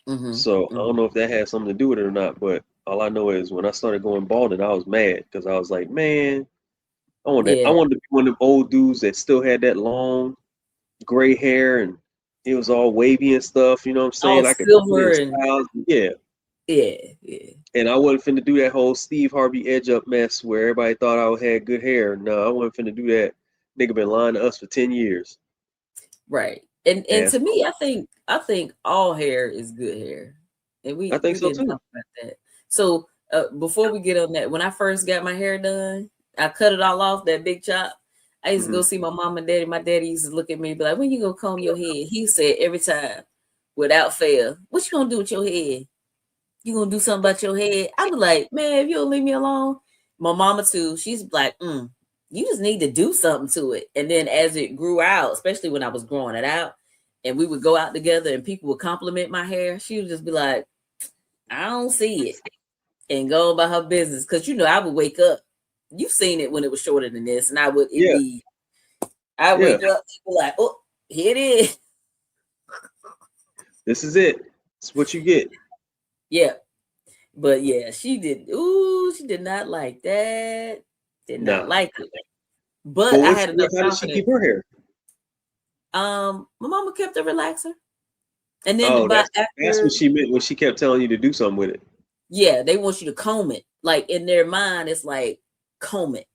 Mm-hmm. So I don't Mm-hmm. know if that had something to do with it or not, but all I know is when I started going balding, I was mad because I was like, man, I Yeah. wanted to be one of them old dudes that still had that long gray hair and it was all wavy and stuff. You know what I'm All saying? I could do it silver in and styles. Yeah. yeah, yeah. And I wasn't finna do that whole Steve Harvey edge up mess where everybody thought I had good hair. No, I wasn't finna do that. Nigga been lying to us for 10 years. Right. And to me, Asshole. I think all hair is good hair. And I think we so didn't too. talk about that. So before we get on that, when I first got my hair done, I cut it all off, that big chop. I used to go Hmm. see my mom and daddy. My daddy used to look at me and be like, when you gonna comb your head? He said every time, without fail, what you gonna do with your head? You gonna do something about your head? I was like, man, if you don't leave me alone. My mama too, she's like, you just need to do something to it. And then as it grew out, especially when I was growing it out, and we would go out together and people would compliment my hair, she would just be like, I don't see it, and go about her business. Cause I would wake up. You've seen it when it was shorter than this, and Yeah, I yeah. wake up like, oh, here it is. This is it. It's what you get. Yeah. But yeah, she did not like that. Did not Nah. like it. But But I had enough how did she keep confidence. her hair? My mama kept a relaxer. And then Oh, about that's after, what she meant when she kept telling you to do something with it. yeah, they want you to comb it. Like in their mind, it's like comb it.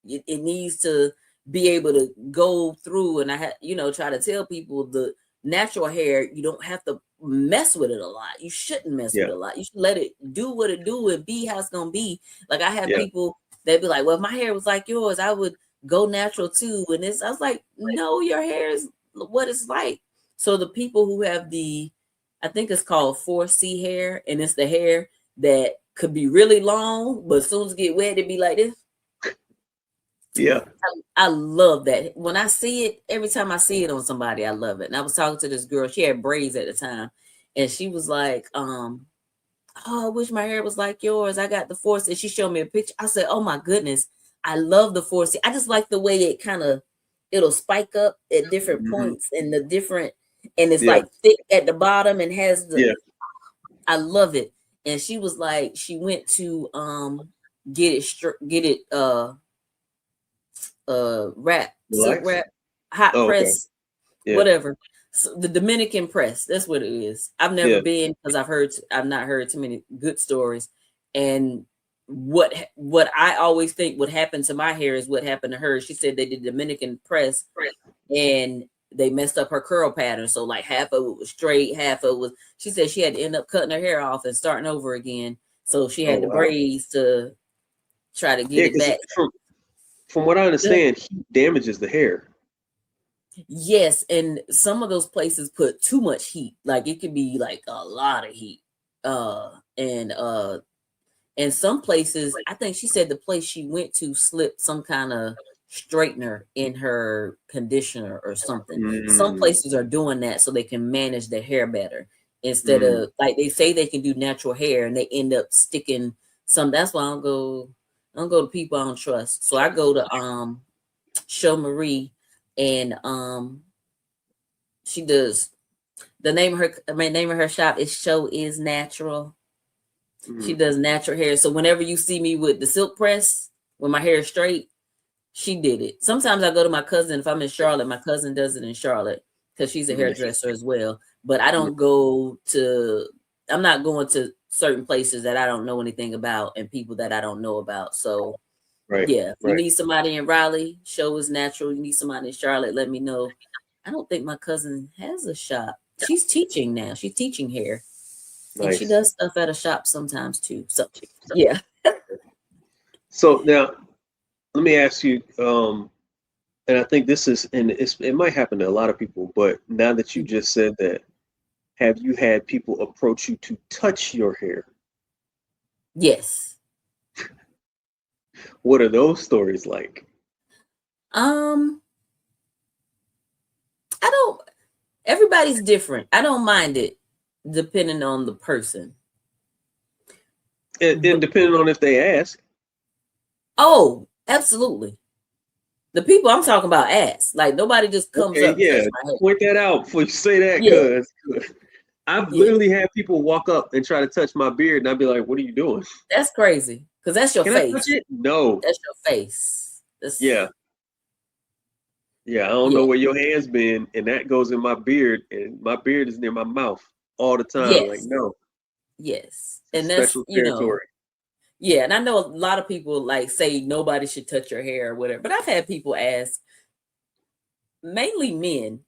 It needs to be able to go through. And I had, try to tell people the natural hair, you don't have to mess with it a lot. You shouldn't mess with Yeah, it a lot. You should let it do what it do and be how it's gonna be. Like I have yeah, people that be like, well, if my hair was like yours, I would go natural too. And I was like, no, your hair is what it's like. So the people who have I think it's called 4C hair, and it's the hair that could be really long, but as soon as it get wet, it be like this. yeah. I love that. When I see it, every time I see it on somebody, I love it. And I was talking to this girl, she had braids at the time, and she was like, oh, I wish my hair was like yours. I got the force. And she showed me a picture. I said, oh my goodness, I love the force. I just like the way it'll spike up at different Hmm. points and and it's Yeah, like thick at the bottom and has yeah. I love it. And she was like, she went to get it wrapped silk Relax. wrap, hot Oh, okay. press, Yeah. whatever. So the Dominican press, that's what it is. I've never Yeah. been because I've not heard too many good stories. And what I always think would happen to my hair is what happened to her. She said they did Dominican press and they messed up her curl pattern. So like half of it was straight, half of it was. She said she had to end up cutting her hair off and starting over again. So she Oh had the wow. braids to try to Yeah, get it because back. from what I understand, heat damages the hair. Yes, and some of those places put too much heat. Like it could be like a lot of heat. And some places, I think she said the place she went to slipped some kind of straightener in her conditioner or something. Some Mm, places are doing that so they can manage their hair better instead mm. of like they say they can do natural hair and they end up sticking some. That's why I don't go to people I don't trust. So I go to Show Marie and she does the name of her shop is Show is Natural. She Mm. does natural hair. So whenever you see me with the silk press, when my hair is straight, she did it. Sometimes I go to my cousin. If I'm in Charlotte, my cousin does it in Charlotte because she's a Mm. hairdresser as well. But I Mm. don't go to, I'm not going to certain places that I don't know anything about and people that I don't know about. So Right. yeah, if you Right. need somebody in Raleigh, Show is Natural. You need somebody in Charlotte, let me know. I don't think my cousin has a shop. She's teaching now. She's teaching hair. And she Nice. does stuff at a shop sometimes too. So yeah. So now let me ask you, and I think this is, and it might happen to a lot of people, but now that you just said that, have you had people approach you to touch your hair? Yes. What are those stories like? Um, I don't everybody's different. I don't mind it depending on the person. And But depending on if they ask. oh, absolutely. The people I'm talking about ask. Like nobody just comes Okay, up and touch yeah. my hair. Point that out before you say that, Yeah, cuz I've yeah. literally had people walk up and try to touch my beard, and I'd be like, "What are you doing? That's crazy. Because that's your Can I touch face. it?" No. That's your face. Yeah, That's yeah. I don't know yeah. where your hands been, and that goes in my beard, and my beard is near my mouth all the time. Like, Yes. no, Yes. it's And that's, special territory. yeah, and I know a lot of people like say nobody should touch your hair or whatever, but I've had people ask, mainly men,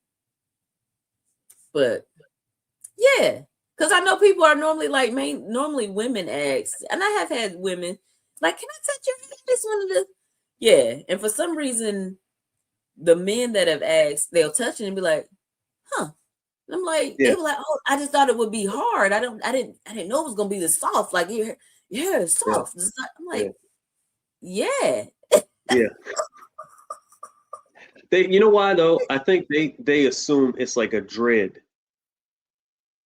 but yeah, because I know people are normally like normally women ask, and I have had women like, "Can I touch your hair?" This one of the yeah, and for some reason, the men that have asked, they'll touch it and be like, "Huh." And I'm like, they Yeah, were like, "Oh, I just thought it would be hard. I didn't know it was gonna be this soft. Like your hair is yeah, soft." I'm yeah, like, "Yeah, yeah. You know why though? I think they assume it's like a dread,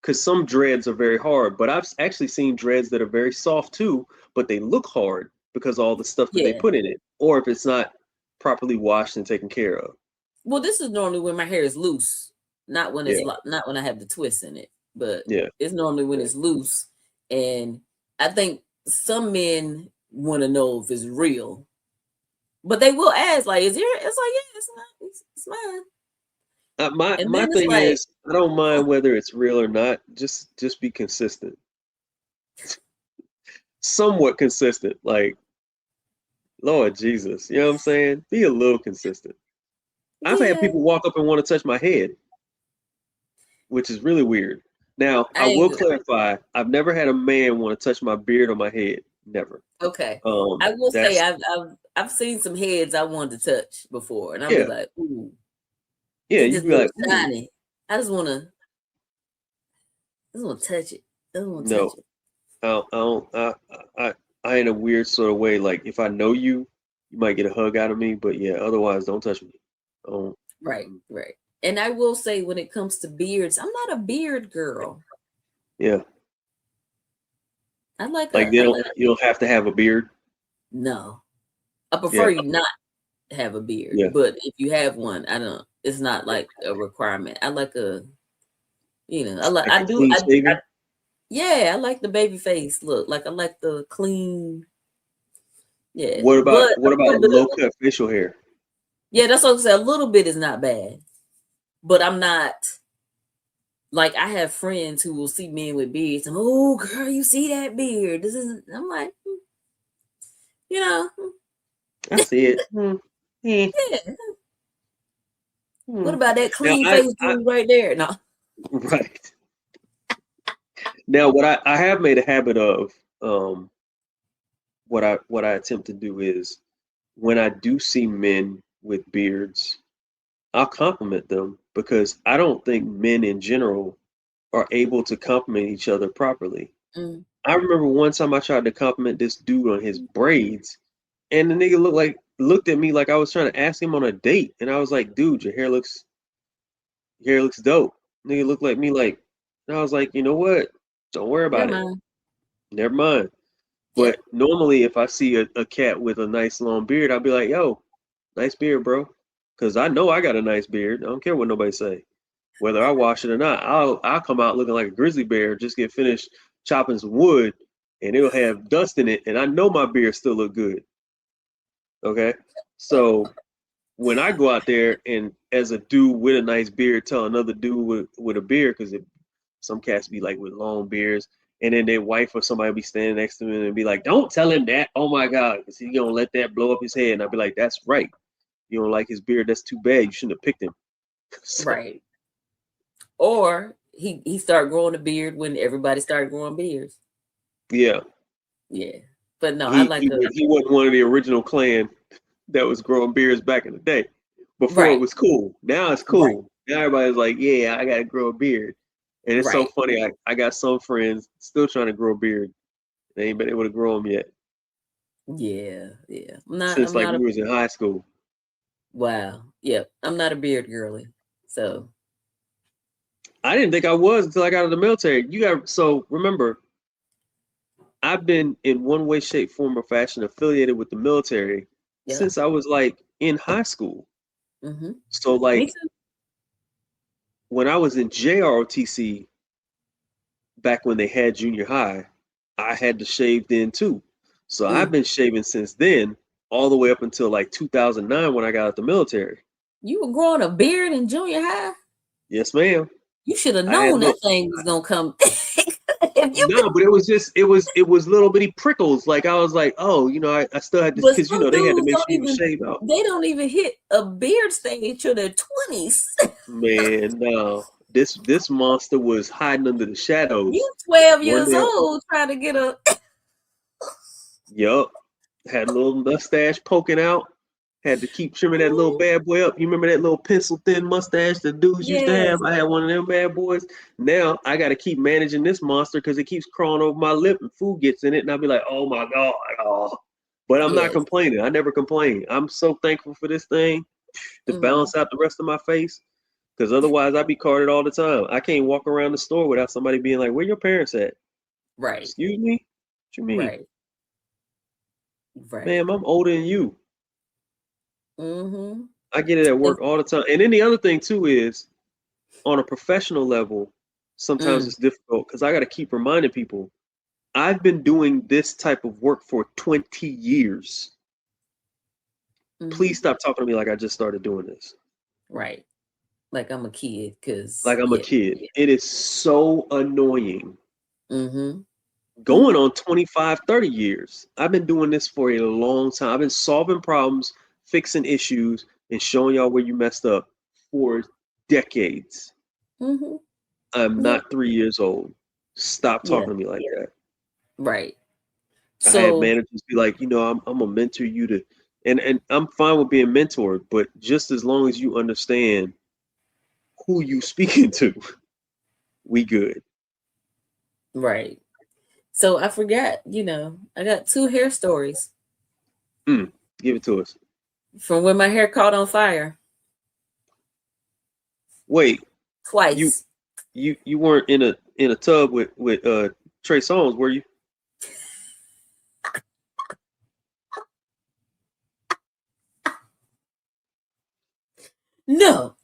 because some dreads are very hard, but I've actually seen dreads that are very soft too, but they look hard because all the stuff that they yeah." put in it, or if it's not properly washed and taken care of. Well, this is normally when my hair is loose, not when Yeah, not when I have the twist in it, but yeah, it's normally when yeah. it's loose. And I think some men want to know if it's real, but they will ask, like, "Is there?" It's like, "Yeah, it's not. It's mine." And My then it's thing like, is, I don't "Huh." mind whether it's real or not. Just be consistent, somewhat consistent. Like Lord Jesus, you know what I'm saying? Be a little consistent. I've had Yeah, people walk up and want to touch my head, which is really weird. Now, I I will ain't clarify, I've never had a man want to touch my beard or my head. Never. okay. I will say That's I've seen some heads I wanted to touch before, and I'll be yeah, like, "Ooh, yeah. it You'd just be like, looks ooh, shiny. I just want to touch it. I just want to no, touch it." I don't, I, I in a weird sort of way. Like if I know you, you might get a hug out of me, but yeah, otherwise, don't touch me. Um, Right, right. And I will say when it comes to beards, I'm not a beard girl. yeah, I like like a I like you don't have to have a beard. no. I prefer Yeah, you not have a beard, yeah, but if you have one, I don't it's not like a requirement. I like a I like like a clean I shaven. yeah, I like the baby face look. Like I like the clean, yeah. What But about a little bit low of cut facial hair? Yeah, that's what I said. A little bit is not bad, but I'm not like I have friends who will see men with beards and oh girl, you see that beard? This is I'm like, you know, I see it. Eh, yeah. What hmm. about that Now clean face dude right there? No. right. Now what I have made a habit of, um, what I attempt to do is when I do see men with beards, I'll compliment them because I don't think men in general are able to compliment each other properly. Mm. I remember one time I tried to compliment this dude on his braids, and the nigga looked at me like I was trying to ask him on a date, and I was like, "Dude, your hair looks dope." Nigga looked like me like, and I was like, "You know what? Don't worry Never about it. mind. Never mind." Yep. But normally, if I see a cat with a nice long beard, I'll be like, "Yo, nice beard, bro," because I know I got a nice beard. I don't care what nobody say. Whether I wash it or not, I'll come out looking like a grizzly bear. Just get finished chopping some wood, and it'll have dust in it, and I know my beard still look good. Okay, so when I go out there and as a dude with a nice beard tell another dude with a beard, because some cats be like with long beards, and then their wife or somebody be standing next to him and be like, "Don't tell him that. Oh my God, because he gonna let that blow up his head." And I'll be like, "That's right. You don't like his beard? That's too bad. You shouldn't have picked him." So, Right. Or he started growing a beard when everybody started growing beards. yeah, Yeah. But no, I he like he a he wasn't one of the original clan that was growing beards back in the day. Before it right, was cool. Now it's right, cool. Now everybody's like, "Yeah, I gotta grow a beard." And it's so right. funny. I got some friends still trying to grow a beard. They ain't been able to grow them yet Yeah, yeah. since I'm like not we a was in high school. wow. Yep. I'm not a beard girly. So I didn't think I was until I got out of the military. So remember, I've been in one way, shape, form, or fashion affiliated with the military yeah. since I was like in high school. Mm-hmm. So Me like too. when I was in JROTC back when they had junior high, I had to shave then too. So I've Mm. been shaving since then, all the way up until like 2009 when I got out the military. You were growing a beard in junior high? Yes, ma'am. You should have I had known that little thing was gonna come. If you no, but it was little bitty prickles. Like I was like, oh, I still had this but because some they had to dudes make don't sure you was even shaved out. they don't even hit a beard stage till their 20s. Man, no. This monster was hiding under the shadows. You 12 One years day, old trying to get a yup, had a little mustache poking out. Had to keep trimming that little bad boy up. You remember that little pencil thin mustache the dudes used to yes, have? I had one of them bad boys. Now I got to keep managing this monster because it keeps crawling over my lip and food gets in it, and I'll be like, oh my god, oh. But I'm not yes. complaining. I never complain. I'm so thankful for this thing to Hmm. balance out the rest of my face because otherwise I'd be carded all the time. I can't walk around the store without somebody being like, "Where your parents at?" Right, Excuse me. What you mean, right, right. ma'am? I'm older than you. Mm-hmm. I get it at work all the time. And then the other thing too is on a professional level, sometimes Mm, it's difficult because I got to keep reminding people I've been doing this type of work for 20 years. mm-hmm. Please stop talking to me like I just started doing this. Right. Like I'm a kid, cause Like I'm a yeah. kid. It is so annoying. Mm-hmm. Going Mm-hmm. on 25, 30 years. I've been doing this for a long time. I've been solving problems, fixing issues, and showing y'all where you messed up for decades. Mm-hmm. I'm Yep. not 3 years old. Stop Yeah. talking to me like that. Right. I had So managers be like, I'm gonna mentor you to, and I'm fine with being mentored, but just as long as you understand who you speaking to, we good. right. So I forgot, I got two hair stories Mm, give it to us. from when my hair caught on fire Wait, you twice. you weren't in a tub with Trey Songz, were you? No.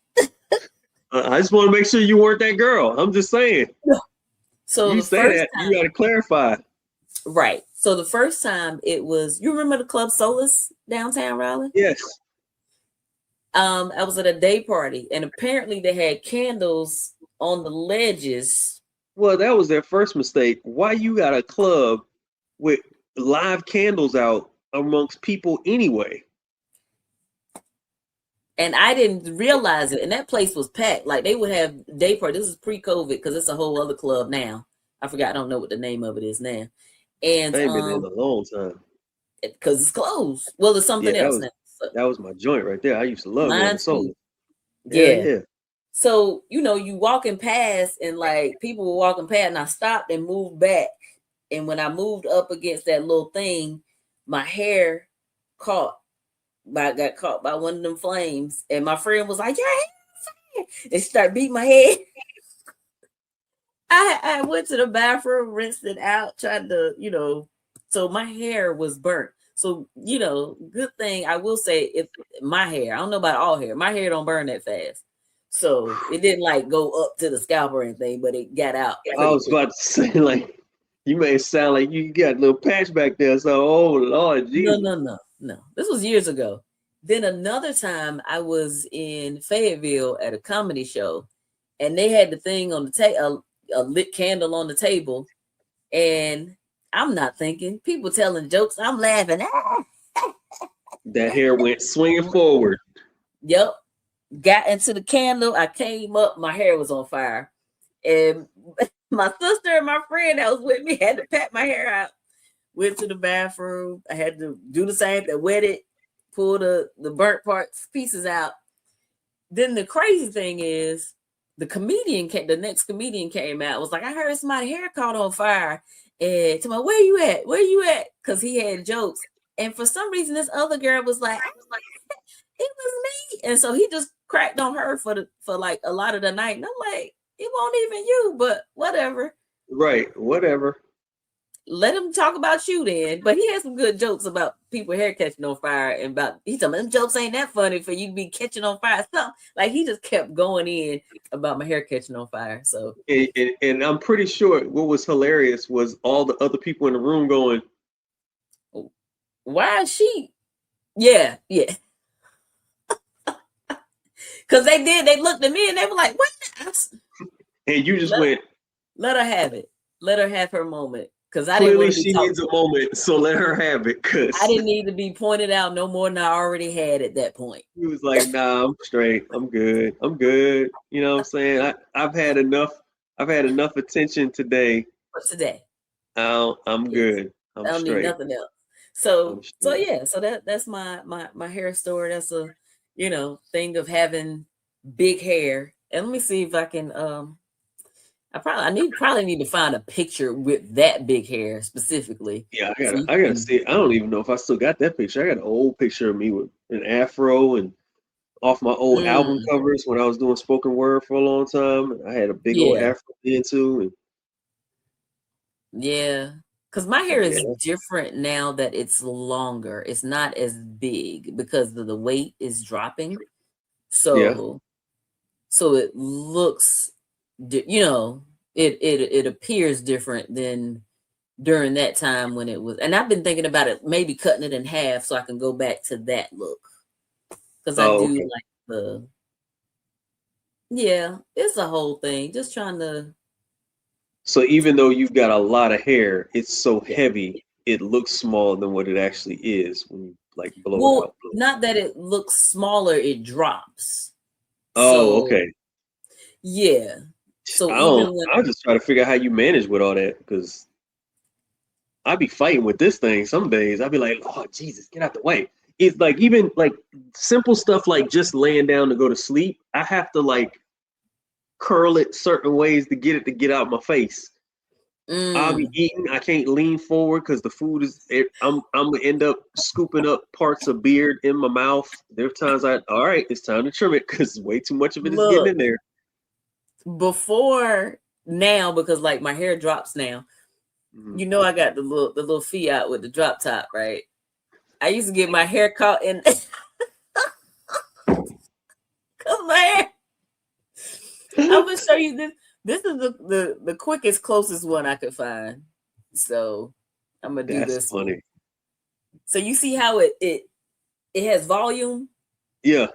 I just want to make sure you weren't that girl. I'm just saying. No. So You the say first that, you got time, to clarify. right. So the first time it was, you remember the Club Solus downtown Raleigh? Yes. I was at a day party, and apparently they had candles on the ledges. Well, that was their first mistake. Why you got a club with live candles out amongst people anyway? And I didn't realize it. And that place was packed. Like they would have day party. This is pre-COVID because it's a whole other club now. I forgot. I don't know what the name of it is now. And I ain't been there in a long time. because it's closed. Well, it's Yeah, something else now. So, that was my joint right there. I used to love going mine to Solar. too. Yeah, Yeah. yeah. So, you walking past and like people were walking past and I stopped and moved back. And when I moved up against that little thing, my hair got caught by one of them flames. And my friend was like, "Your hair!" And she started beating my head. I went to the bathroom, rinsed it out, tried to, so my hair was burnt. So, good thing I will say if my hair, I don't know about all hair, my hair don't burn that fast. So it didn't like go up to the scalp or anything, but it got out I pretty was quick. about to say, like, you may sound like you got a little patch back there. So, oh, Lord No, Jesus. no, no, no. This was years ago. Then another time I was in Fayetteville at a comedy show and they had the thing on the table, a lit candle on the table. And I'm not thinking, people telling jokes, I'm laughing. Ah! That hair went swinging forward. Yep. Got into the candle. I came up, my hair was on fire. And my sister and my friend that was with me had to pat my hair out. Went to the bathroom. I had to do the same thing, wet it, pull the burnt parts, pieces out. Then the crazy thing is, the next comedian came out, was like, I heard somebody hair caught on fire. And to my, where you at? Where you at? Because he had jokes. And for some reason, this other girl was like, it was me. And so he just cracked on her for like a lot of the night. And I'm like, it won't even you, but whatever. Right. Whatever. Let him talk about you then. But he had some good jokes about people hair catching on fire and about he told me them jokes ain't that funny for you to be catching on fire. Something like he just kept going in about my hair catching on fire. So And I'm pretty sure what was hilarious was all the other people in the room going, why is she? Yeah, yeah. Because they looked at me and they were like, what? and you just went, Let her have it. Let her have her moment. Because I didn't clearly want to be she needs a moment, so let her have it. Because I didn't need to be pointed out no more than I already had at that point. he was like, nah, I'm straight. I'm good. I'm good. You know what I'm saying? I've had enough. I've had enough attention today. But today, I'm yes, good. I'm I don't need straight. nothing else. I'm So straight. yeah, so that's my hair story. That's a thing of having big hair. And let me see if I can I probably need to find a picture with that big hair specifically. Yeah, So you I gotta can, see it. I don't even know if I still got that picture. I got an old picture of me with an afro and off my old album mm, covers when I was doing spoken word for a long time. I had a big old yeah, afro then too. And yeah. Because my hair is yeah, different now that it's longer. It's not as big because the weight is dropping. yeah. So it looks it appears different than during that time when it was, and I've been thinking about it, maybe cutting it in half so I can go back to that look, because I Oh, do okay. like yeah, it's a whole thing, just trying to, So even though you've got a lot of hair, it's so yeah, heavy, it looks smaller than what it actually is when you like blow it well, out. not that it looks smaller, it drops. Oh, So okay. yeah, so even when I just try to figure out how you manage with all that because I be fighting with this thing some days. I'd be like, oh Jesus, get out the way. It's like even like simple stuff like just laying down to go to sleep. I have to like curl it certain ways to get out my face. I'll be mm, eating. I can't lean forward because the food is. I'm gonna end up scooping up parts of beard in my mouth. There are times all right, it's time to trim it because way too much of it is getting look, in there. before now, because like my hair drops now, Mhm. I got the little Fiat with the drop top, right? I used to get my hair caught in cause my hair. I'm gonna show you this. This is the quickest, closest one I could find. So I'm gonna do That's this one. funny. So you see how it has volume? Yeah.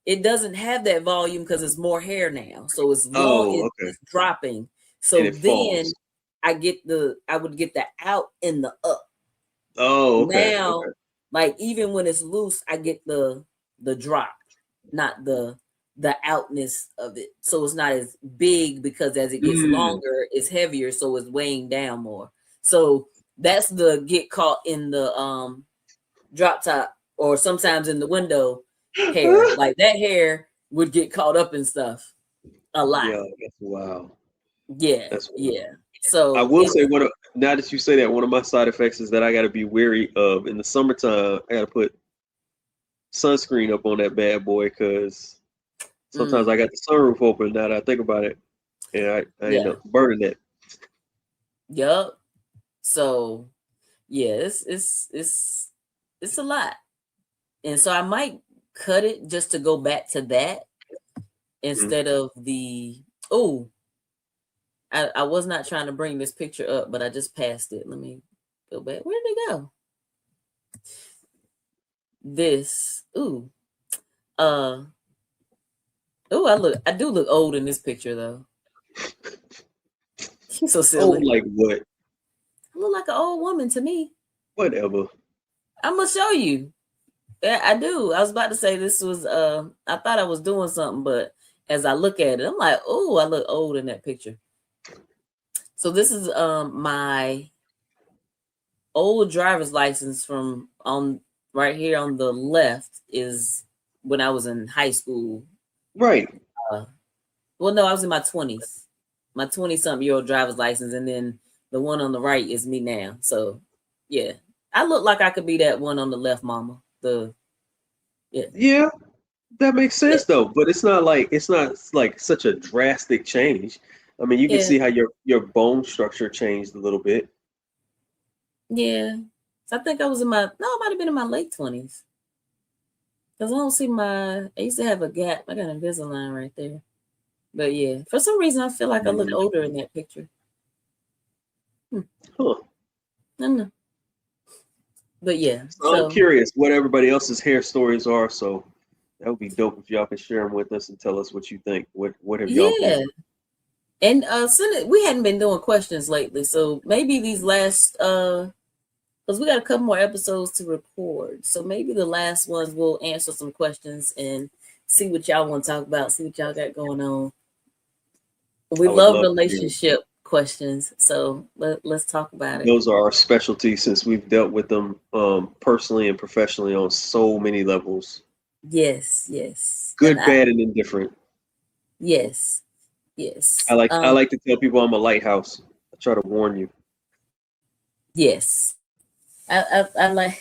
it doesn't have that volume because it's more hair now. So it's long, Oh, okay. it's dropping. And So it then falls. I would get the out and the up. Oh, okay. Now, Okay. like even when it's loose, I get the drop, not the outness of it. So it's not as big because as it gets Mm. longer, it's heavier, so it's weighing down more. So that's the get caught in the drop top or sometimes in the window hair. Like that hair would get caught up in stuff a lot. Yeah, that's wow. Yeah, That's wow. yeah. I So will it's say now that you say that, one of my side effects is that I got to be wary of in the summertime. I got to put sunscreen up on that bad boy because sometimes I got the sunroof open. Now that I think about it, and I end yeah, up burning it. yup. So yeah, it's a lot. And so I might cut it just to go back to that Mhm. instead of the oh, I was not trying to bring this picture up, but I just passed it. Let me go back. Where did it go? This uh I do look old in this picture though. She's so Oh, silly. like what? I look like an old woman to me. Whatever. I'm gonna show you. Yeah, I do. I was about to say this was I thought I was doing something, but as I look at it, I'm like, oh, I look old in that picture. So this is my old driver's license from on right here on the left is when I was in high school. Right. Well, no, I was in my 20s. My 20-something-year-old driver's license, and then the one on the right is me now. So yeah. I look like I could be that one on the left, mama. Yeah. Yeah, that makes Yeah. sense though. But it's not like such a drastic change. I mean, you can Yeah. see how your bone structure changed a little bit. Yeah. So I think I was I might have been in my late 20s. Because I don't see I used to have a gap. I got an Invisalign right there. But yeah, for some reason, I feel like I look older in that picture. Huh. I don't know. But yeah, So I'm so curious what everybody else's hair stories are. So that would be dope if y'all could share them with us and tell us what you think. What have y'all been yeah. through? And we hadn't been doing questions lately. So maybe these last because we got a couple more episodes to record. So maybe the last ones we'll answer some questions and see what y'all want to talk about, see what y'all got going on. We I would love love to hear it. relationship questions. So let's talk about it. Those are our specialties since we've dealt with them personally and professionally on so many levels. Yes, yes. And Good, bad, and indifferent. yes, I yes. like I like to tell people I'm a lighthouse. I try to warn you. Yes. I like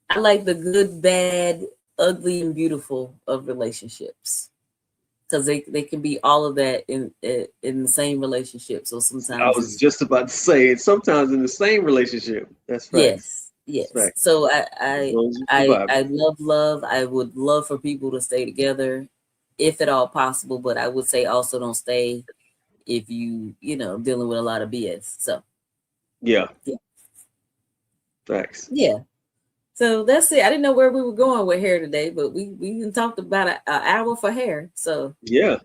I like the good, bad, ugly, and beautiful of relationships. Because they can be all of that in the same relationship. So I sometimes was it's just about to say it. Sometimes in the same relationship. That's facts. yes, That's yes. facts. So As long as you survive it. I love love. I would love for people to stay together if at all possible, but I would say also don't stay if dealing with a lot of BS. So Yeah, yeah. facts. Yeah. So that's it. I didn't know where we were going with hair today, but we even talked about an hour for hair. So Yeah,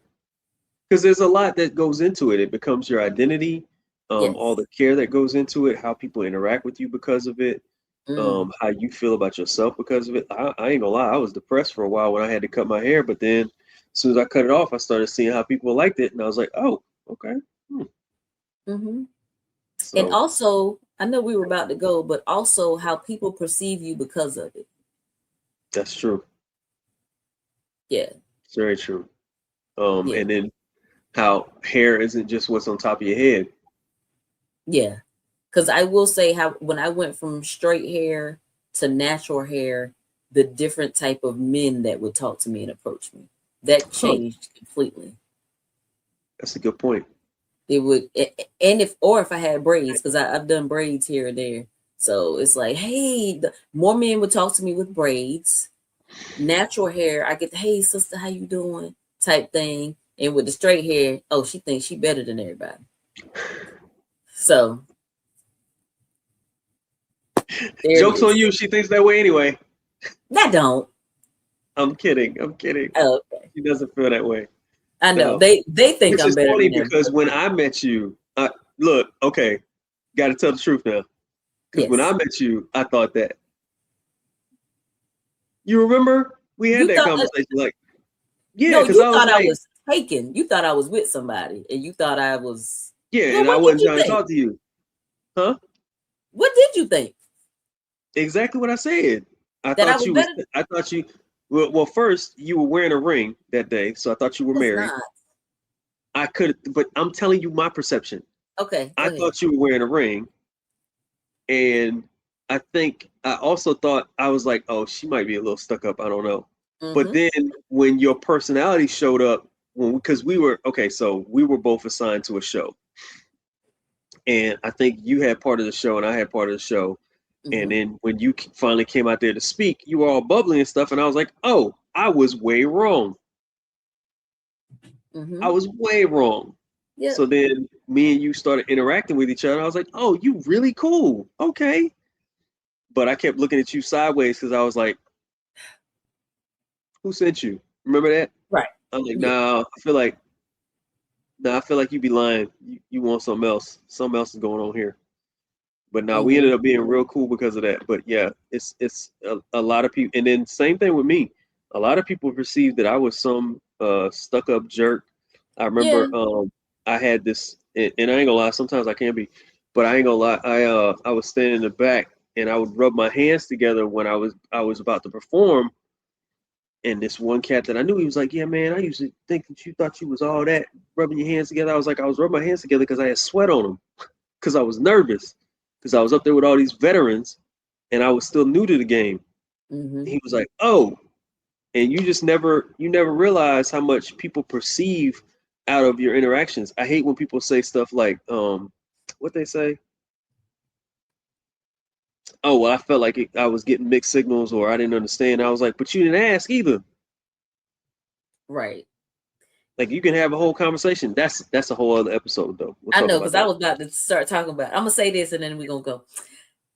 because there's a lot that goes into it. It becomes your identity, all yes. the care that goes into it, how people interact with you because of it, Mm. how you feel about yourself because of it. I ain't gonna lie, I was depressed for a while when I had to cut my hair, but then as soon as I cut it off, I started seeing how people liked it, and I was like, oh, okay. Hmm. And So also, I know we were about to go, but also how people perceive you because of it. that's true. Yeah. It's very true. Yeah. And then how hair isn't just what's on top of your head. Yeah. Because I will say how when I went from straight hair to natural hair, the different type of men that would talk to me and approach me, that Huh, changed completely. that's a good point. It would, and if I had braids, because I've done braids here and there. So it's like, hey, more men would talk to me with braids, natural hair. I get the, hey, sister, how you doing? Type thing. And with the straight hair, oh, she thinks she better than everybody. So there it Joke's on is. you. She thinks that way anyway. That don't. I'm kidding. I'm kidding. Oh, okay. She doesn't feel that way. I know No. they think Which I'm is better funny than them. because when I met you, look, okay, got to tell the truth now. Because when I Yes, met you, I thought that. You remember we had you that thought conversation? Like, yeah, no, because you I was thought I like, was taken. You thought I was with somebody, and you thought I was. yeah, Well, and I what did wasn't you trying to think? talk to you, huh? What did you think? Exactly what I said. I That I thought was you was. better? I thought you. Well, first you were wearing a ring that day, so I thought you were It's married. not. I could, but I'm telling you my perception. Okay, go I ahead. thought you were wearing a ring, and I think I also thought I was like, oh, she might be a little stuck up. I don't know. But Mm-hmm. then when your personality showed up, because we were okay, so we were both assigned to a show, and I think you had part of the show and I had part of the show. And Mm-hmm. then when you finally came out there to speak, you were all bubbly and stuff, and I was like, oh, I was way wrong. I Mm-hmm. was way wrong. Yep. So then me and you started interacting with each other. I was like, oh, you really cool. Okay. But I kept looking at you sideways because I was like, who sent you? Remember that? Right. I'm like, Yeah. nah, I feel like you be lying. You want something else. Something else is going on here. But now we Mm-hmm. ended up being real cool because of that. But yeah, it's a lot of people. And then same thing with me. A lot of people perceived that I was some stuck up jerk. I Yeah. remember I had this, and I ain't gonna lie. Sometimes I can be, but I ain't gonna lie. I was standing in the back and I would rub my hands together when I was about to perform. And this one cat that I knew, he was like, "Yeah, man, I used to think that you thought you was all that rubbing your hands together." I was like, I was rubbing my hands together because I had sweat on them because I was nervous because I was up there with all these veterans and I was still new to the game. Mm-hmm. He was like, "Oh," and you never realize how much people perceive out of your interactions. I hate when people say stuff like, what they say. Oh, well, I felt like I was getting mixed signals or I didn't understand. I was like, but you didn't ask either. Right. Like you can have a whole conversation. That's a whole other episode though. We'll I talk know about because I that. was about to start talking about. I'm gonna say this and then we're gonna go.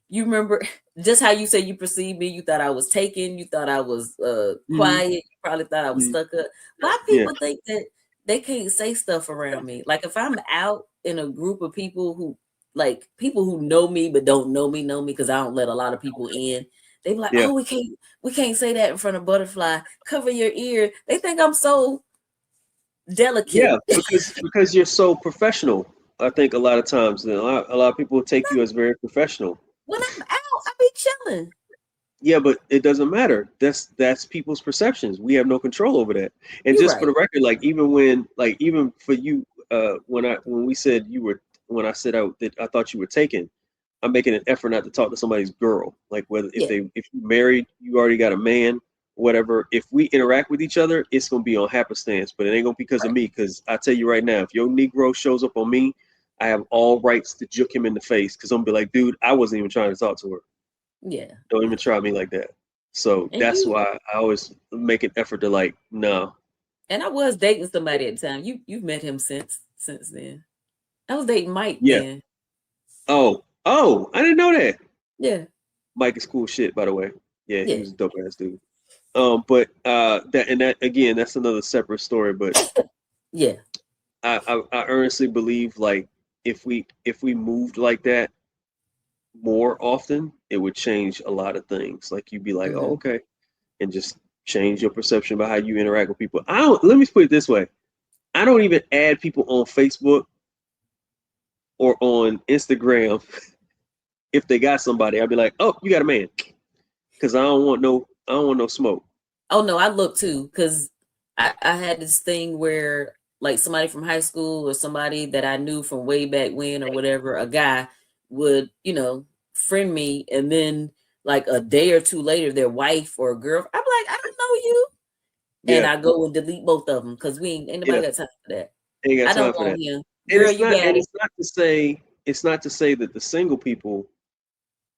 You remember just how you said you perceived me? You thought I was taken. You thought I was Hmm. quiet. You probably thought I was Hmm. stuck up. Why Yeah, people think that they can't say stuff around me? Like if I'm out in a group of people who like people who know me but don't know me because I don't let a lot of people in. They be like, yeah, oh, we can't say that in front of Butterfly. Cover your ear. They think I'm so delicate. yeah. Because you're so professional. I think a lot of times a lot of people take you as very professional. When I'm out, I be chilling. Yeah, but it doesn't matter. That's people's perceptions. We have no control over that. And You're just for right. the record, even for you, when we said you were when I said that I thought you were taken, I'm making an effort not to talk to somebody's girl. Like whether Yeah, if you married, you already got a man, whatever. If we interact with each other, it's gonna be on happenstance, but it ain't gonna be because of right. me. Because I tell you right now, if your Negro shows up on me, I have all rights to juke him in the face. Because I'm gonna be like, dude, I wasn't even trying to talk to her. Yeah. Don't even try me like that. So And that's you why I always make an effort to like, no. and I was dating somebody at the time. You've met him since then. I was dating Mike Yeah. then. Oh, I didn't know that. Yeah, Mike is cool shit, by the way. Yeah, he yeah, was a dope ass dude. But that again, that's another separate story. But yeah. I earnestly believe like if we moved like that more often, it would change a lot of things. Like you'd be like, oh, Hmm. okay, and just change your perception about how you interact with people. I don't. Let me put it this way. I don't even add people on Facebook or on Instagram if they got somebody. I'd be like, oh, you got a man, because I don't want no smoke. Oh no, I look too because I had this thing where like somebody from high school or somebody that I knew from way back when or whatever, a guy would friend me, and then like a day or two later, their wife or girl, I'm like, I don't know you, and Yeah, I go and delete both of them because we ain't yeah, nobody got time for that. ain't got I time don't for that. want him, And girl. it's You not, got and it. it's not to say that the single people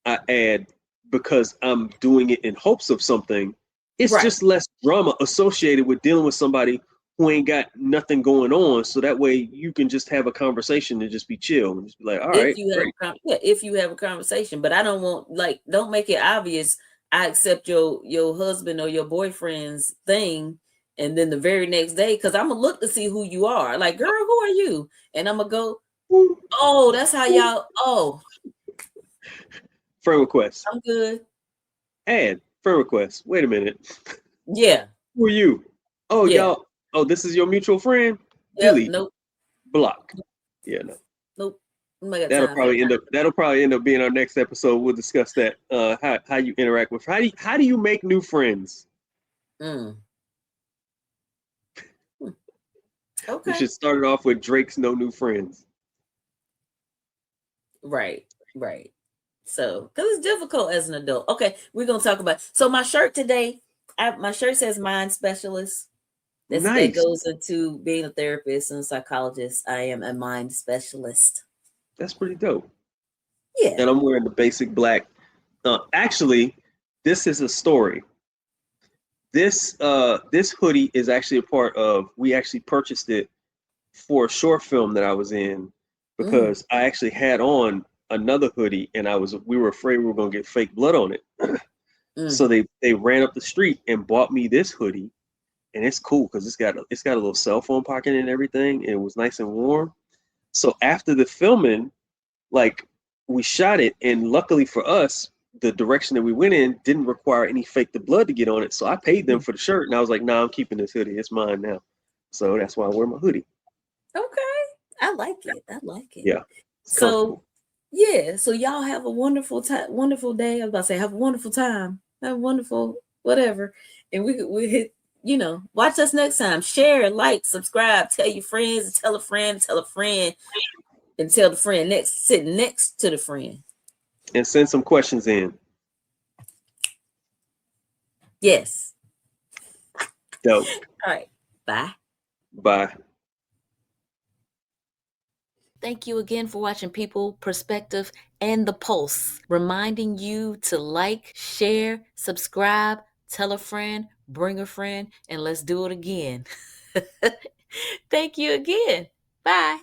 I add because I'm doing it in hopes of something. It's Right. just less drama associated with dealing with somebody who ain't got nothing going on. So that way you can just have a conversation and just be chill and just be like, all If right, you have great. yeah, if you have a conversation, but I don't want, like, don't make it obvious I accept your husband or your boyfriend's thing, and then the very next day, because I'm gonna look to see who you are. Like, girl, who are you? And I'm gonna go, oh, that's how y'all. Oh, Friend request. I'm good. Add friend request. Wait a minute. Yeah. Who are you? Oh, Yeah. y'all. Oh, this is your mutual friend. Yep. Delete. Nope. Block. Yeah, no. Nope. I got That'll time for probably end up. That'll probably end up being our next episode. We'll discuss that. How you interact with. How do you make new friends? that. We Okay. should start it off with Drake's "No New Friends." Right. Right. So, because it's difficult as an adult. Okay, we're gonna talk about. So my shirt today, my shirt says mind specialist. That Nice. goes into being a therapist and a psychologist. I am a mind specialist. That's pretty dope. Yeah. And I'm wearing the basic black. Actually, this is a story. This hoodie is actually a part of. We actually purchased it for a short film that I was in Mm, because I actually had on another hoodie and we were afraid we were gonna get fake blood on it. mm. So they ran up the street and bought me this hoodie, and it's cool because it's got a little cell phone pocket and everything. And it was nice and warm. So after the filming, like we shot it, and luckily for us, the direction that we went in didn't require any fake the blood to get on it. So I paid them Mm. for the shirt, and I was like, "Nah, I'm keeping this hoodie. It's mine now." So that's why I wear my hoodie. Okay. I like it. I like it. Yeah, it's So comfortable. yeah, so y'all have a wonderful time, wonderful day. I was about to say, have a wonderful time, have a wonderful whatever, and we hit. Watch us next time. Share, like, subscribe, tell your friends, tell a friend, tell a friend, and tell the friend next, sitting next to the friend. And send some questions in. Yes. Dope. All right. Bye. Bye. Thank you again for watching People, Perspective, and the Pulse. Reminding you to like, share, subscribe, tell a friend, bring a friend, and let's do it again. Thank you again. Bye.